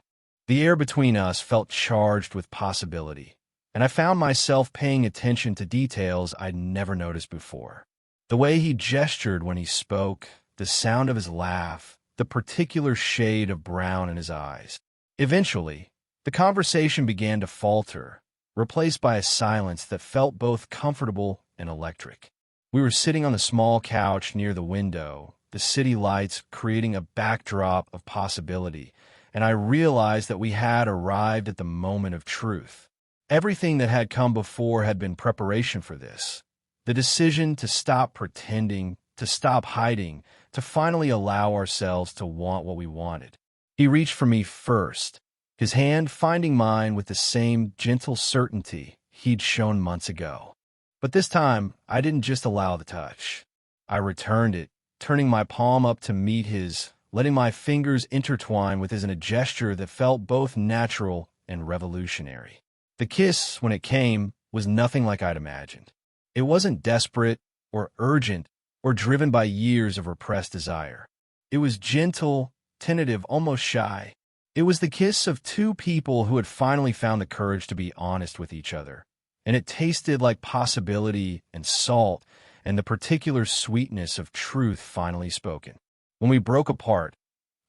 Speaker 1: The air between us felt charged with possibility, and I found myself paying attention to details I'd never noticed before. The way he gestured when he spoke, the sound of his laugh, the particular shade of brown in his eyes. Eventually, the conversation began to falter, replaced by a silence that felt both comfortable and electric. We were sitting on the small couch near the window, the city lights creating a backdrop of possibility, and I realized that we had arrived at the moment of truth. Everything that had come before had been preparation for this. The decision to stop pretending, to stop hiding, to finally allow ourselves to want what we wanted. He reached for me first, his hand finding mine with the same gentle certainty he'd shown months ago. But this time, I didn't just allow the touch. I returned it, turning my palm up to meet his, letting my fingers intertwine with his in a gesture that felt both natural and revolutionary. The kiss, when it came, was nothing like I'd imagined. It wasn't desperate or urgent or driven by years of repressed desire. It was gentle, tentative, almost shy. It was the kiss of two people who had finally found the courage to be honest with each other, and it tasted like possibility and salt and the particular sweetness of truth finally spoken. When we broke apart,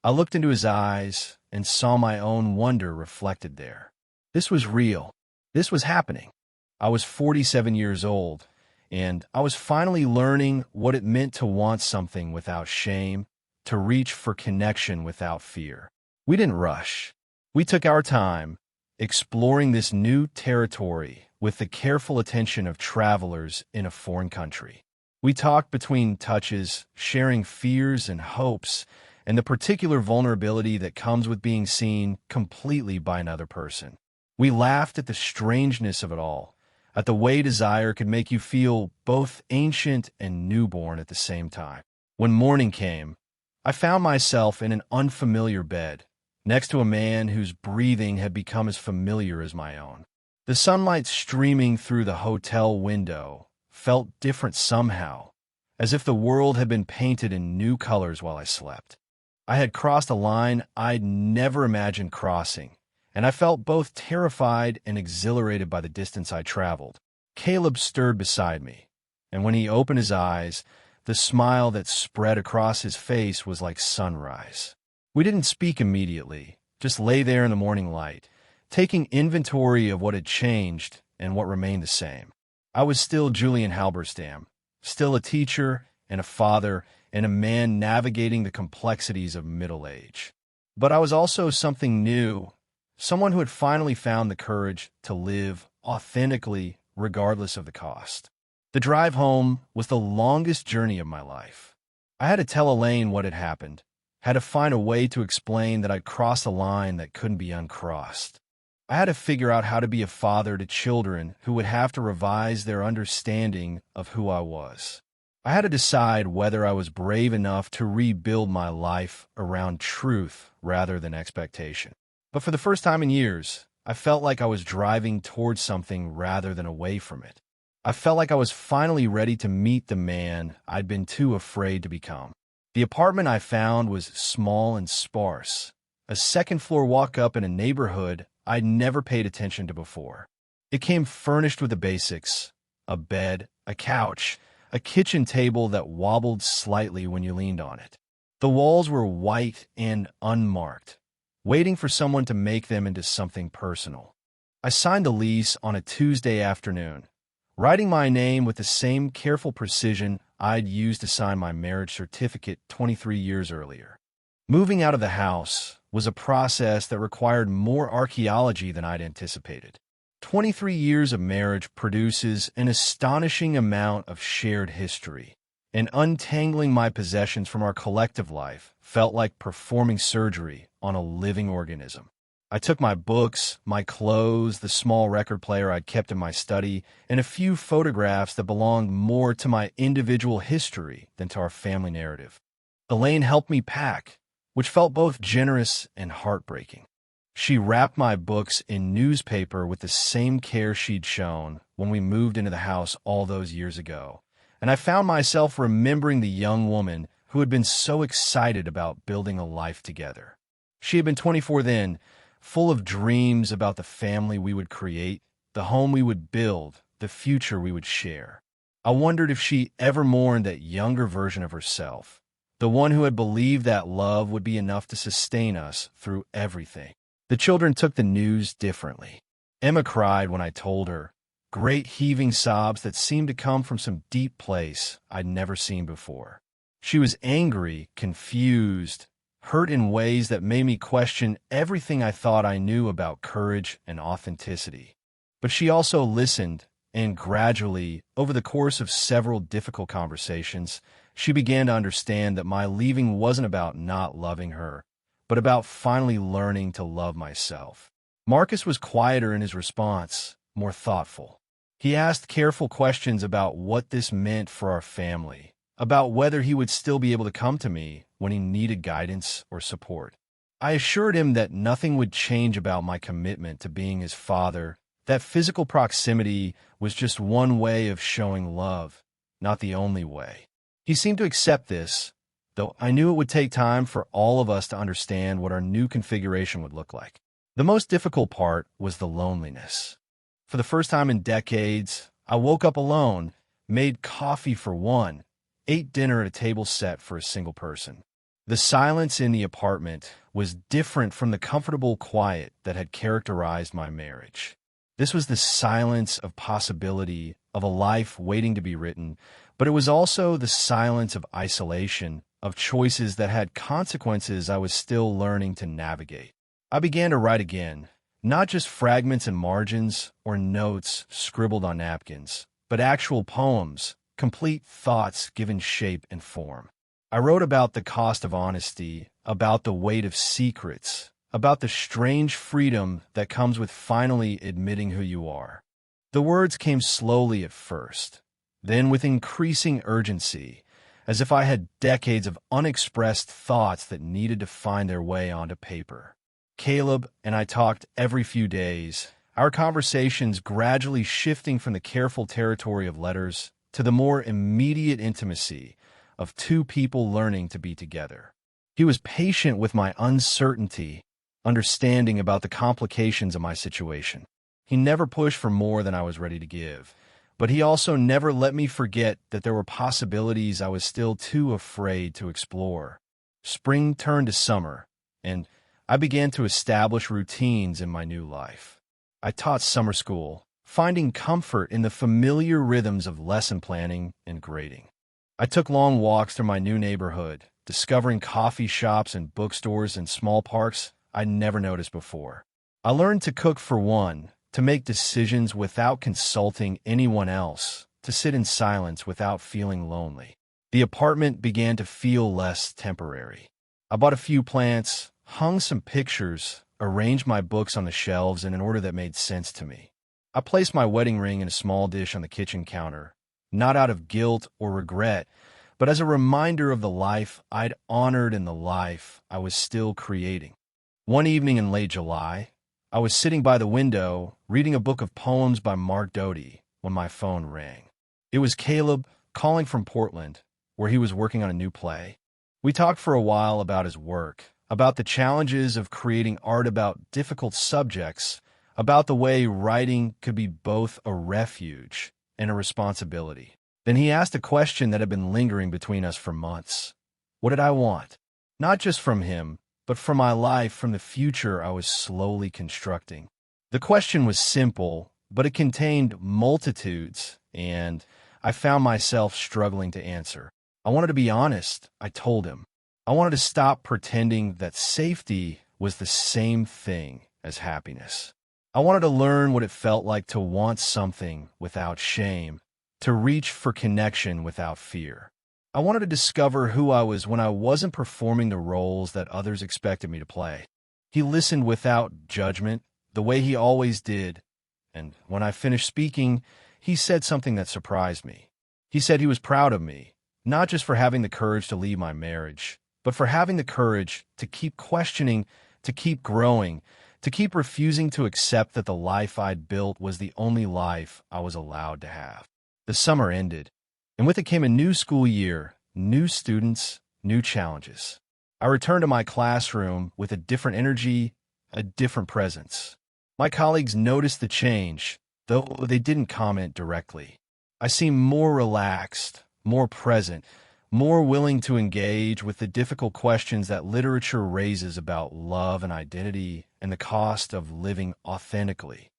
Speaker 1: I looked into his eyes and saw my own wonder reflected there. This was real. This was happening. I was 47 years old, and I was finally learning what it meant to want something without shame, to reach for connection without fear. We didn't rush. We took our time, exploring this new territory with the careful attention of travelers in a foreign country. We talked between touches, sharing fears and hopes, and the particular vulnerability that comes with being seen completely by another person. We laughed at the strangeness of it all, at the way desire could make you feel both ancient and newborn at the same time. When morning came, I found myself in an unfamiliar bed, next to a man whose breathing had become as familiar as my own. The sunlight streaming through the hotel window felt different somehow, as if the world had been painted in new colors while I slept. I had crossed a line I'd never imagined crossing, and I felt both terrified and exhilarated by the distance I traveled. Caleb stirred beside me, and when he opened his eyes, the smile that spread across his face was like sunrise. We didn't speak immediately, just lay there in the morning light, taking inventory of what had changed and what remained the same. I was still Julian Halberstam, still a teacher and a father and a man navigating the complexities of middle age. But I was also something new, someone who had finally found the courage to live authentically regardless of the cost. The drive home was the longest journey of my life. I had to tell Elaine what had happened, had to find a way to explain that I'd crossed a line that couldn't be uncrossed. I had to figure out how to be a father to children who would have to revise their understanding of who I was. I had to decide whether I was brave enough to rebuild my life around truth rather than expectation. But for the first time in years, I felt like I was driving towards something rather than away from it. I felt like I was finally ready to meet the man I'd been too afraid to become. The apartment I found was small and sparse, a second-floor walk-up in a neighborhood I'd never paid attention to before. It came furnished with the basics: a bed, a couch, a kitchen table that wobbled slightly when you leaned on it. The walls were white and unmarked, waiting for someone to make them into something personal. I signed the lease on a Tuesday afternoon, writing my name with the same careful precision I'd used to sign my marriage certificate 23 years earlier. Moving out of the house was a process that required more archaeology than I'd anticipated. 23 years of marriage produces an astonishing amount of shared history, and untangling my possessions from our collective life felt like performing surgery on a living organism. I took my books, my clothes, the small record player I'd kept in my study, and a few photographs that belonged more to my individual history than to our family narrative. Elaine helped me pack, which felt both generous and heartbreaking. She wrapped my books in newspaper with the same care she'd shown when we moved into the house all those years ago, and I found myself remembering the young woman who had been so excited about building a life together. She had been 24 then, full of dreams about the family we would create, the home we would build, the future we would share. I wondered if she ever mourned that younger version of herself, the one who had believed that love would be enough to sustain us through everything. The children took the news differently. Emma cried when I told her, great heaving sobs that seemed to come from some deep place I'd never seen before. She was angry, confused, hurt in ways that made me question everything I thought I knew about courage and authenticity. But she also listened, and gradually, over the course of several difficult conversations, she began to understand that my leaving wasn't about not loving her, but about finally learning to love myself. Marcus was quieter in his response, more thoughtful. He asked careful questions about what this meant for our family, about whether he would still be able to come to me when he needed guidance or support. I assured him that nothing would change about my commitment to being his father, that physical proximity was just one way of showing love, not the only way. He seemed to accept this, though I knew it would take time for all of us to understand what our new configuration would look like. The most difficult part was the loneliness. For the first time in decades, I woke up alone, made coffee for one, ate dinner at a table set for a single person. The silence in the apartment was different from the comfortable quiet that had characterized my marriage. This was the silence of possibility, of a life waiting to be written, but it was also the silence of isolation, of choices that had consequences I was still learning to navigate. I began to write again, not just fragments and margins or notes scribbled on napkins, but actual poems, complete thoughts given shape and form. I wrote about the cost of honesty, about the weight of secrets, about the strange freedom that comes with finally admitting who you are. The words came slowly at first, then with increasing urgency, as if I had decades of unexpressed thoughts that needed to find their way onto paper. Caleb and I talked every few days, our conversations gradually shifting from the careful territory of letters to the more immediate intimacy of two people learning to be together. He was patient with my uncertainty, understanding about the complications of my situation. He never pushed for more than I was ready to give, but he also never let me forget that there were possibilities I was still too afraid to explore. Spring turned to summer, and I began to establish routines in my new life. I taught summer school, finding comfort in the familiar rhythms of lesson planning and grading. I took long walks through my new neighborhood, discovering coffee shops and bookstores and small parks I'd never noticed before. I learned to cook for one, to make decisions without consulting anyone else, to sit in silence without feeling lonely. The apartment began to feel less temporary. I bought a few plants, hung some pictures, arranged my books on the shelves in an order that made sense to me. I placed my wedding ring in a small dish on the kitchen counter, not out of guilt or regret, but as a reminder of the life I'd honored and the life I was still creating. One evening in late July, I was sitting by the window, reading a book of poems by Mark Doty, when my phone rang. It was Caleb calling from Portland, where he was working on a new play. We talked for a while about his work, about the challenges of creating art about difficult subjects, about the way writing could be both a refuge and a responsibility. Then he asked a question that had been lingering between us for months. What did I want? Not just from him, but from my life, from the future I was slowly constructing. The question was simple, but it contained multitudes, and I found myself struggling to answer. I wanted to be honest, I told him. I wanted to stop pretending that safety was the same thing as happiness. I wanted to learn what it felt like to want something without shame, to reach for connection without fear. I wanted to discover who I was when I wasn't performing the roles that others expected me to play. He listened without judgment, the way he always did, and when I finished speaking, he said something that surprised me. He said he was proud of me, not just for having the courage to leave my marriage, but for having the courage to keep questioning, to keep growing, to keep refusing to accept that the life I'd built was the only life I was allowed to have. The summer ended, and with it came a new school year, new students, new challenges. I returned to my classroom with a different energy, a different presence. My colleagues noticed the change, though they didn't comment directly. I seemed more relaxed, more present, more willing to engage with the difficult questions that literature raises about love and identity and the cost of living authentically.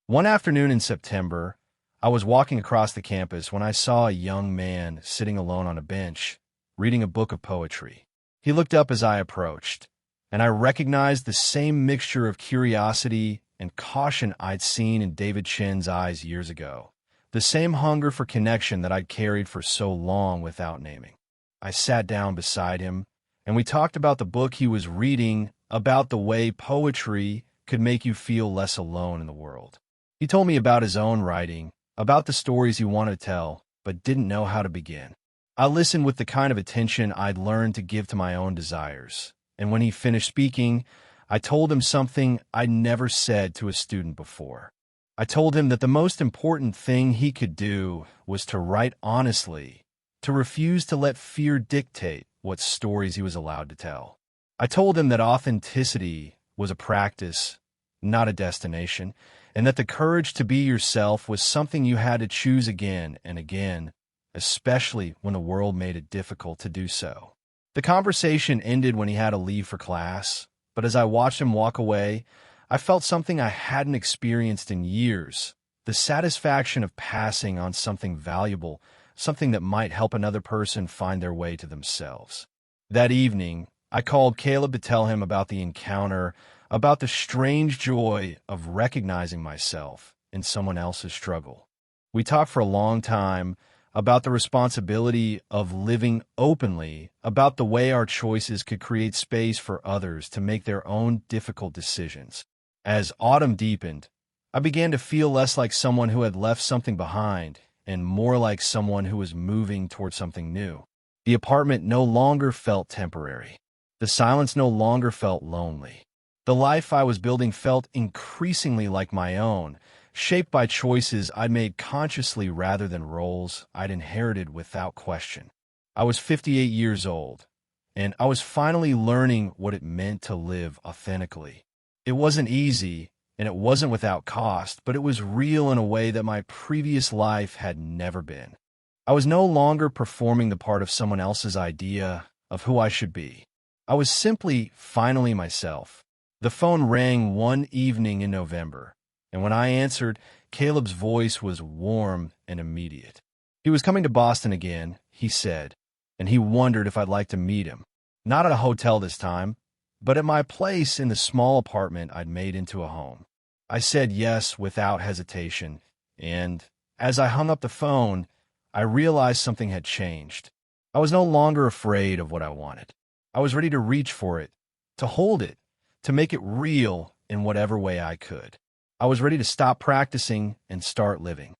Speaker 1: One afternoon in September, I was walking across the campus when I saw a young man sitting alone on a bench, reading a book of poetry. He looked up as I approached, and I recognized the same mixture of curiosity and caution I'd seen in David Chen's eyes years ago, the same hunger for connection that I'd carried for so long without naming. I sat down beside him, and we talked about the book he was reading, about the way poetry could make you feel less alone in the world. He told me about his own writing, about the stories he wanted to tell, but didn't know how to begin. I listened with the kind of attention I'd learned to give to my own desires, and when he finished speaking, I told him something I'd never said to a student before. I told him that the most important thing he could do was to write honestly, to refuse to let fear dictate what stories he was allowed to tell. I told him that authenticity was a practice, not a destination, and that the courage to be yourself was something you had to choose again and again, especially when the world made it difficult to do so. The conversation ended when he had to leave for class, but as I watched him walk away, I felt something I hadn't experienced in years, the satisfaction of passing on something valuable, something that might help another person find their way to themselves. That evening, I called Caleb to tell him about the encounter, about the strange joy of recognizing myself in someone else's struggle. We talked for a long time about the responsibility of living openly, about the way our choices could create space for others to make their own difficult decisions. As autumn deepened, I began to feel less like someone who had left something behind and more like someone who was moving toward something new. The apartment no longer felt temporary. The silence no longer felt lonely. The life I was building felt increasingly like my own, shaped by choices I'd made consciously rather than roles I'd inherited without question. I was 58 years old, and I was finally learning what it meant to live authentically. It wasn't easy, and it wasn't without cost, but it was real in a way that my previous life had never been. I was no longer performing the part of someone else's idea of who I should be. I was simply finally myself. The phone rang one evening in November, and when I answered, Caleb's voice was warm and immediate. He was coming to Boston again, he said, and he wondered if I'd like to meet him. Not at a hotel this time, but at my place in the small apartment I'd made into a home. I said yes without hesitation, and as I hung up the phone, I realized something had changed. I was no longer afraid of what I wanted. I was ready to reach for it, to hold it, to make it real in whatever way I could. I was ready to stop practicing and start living.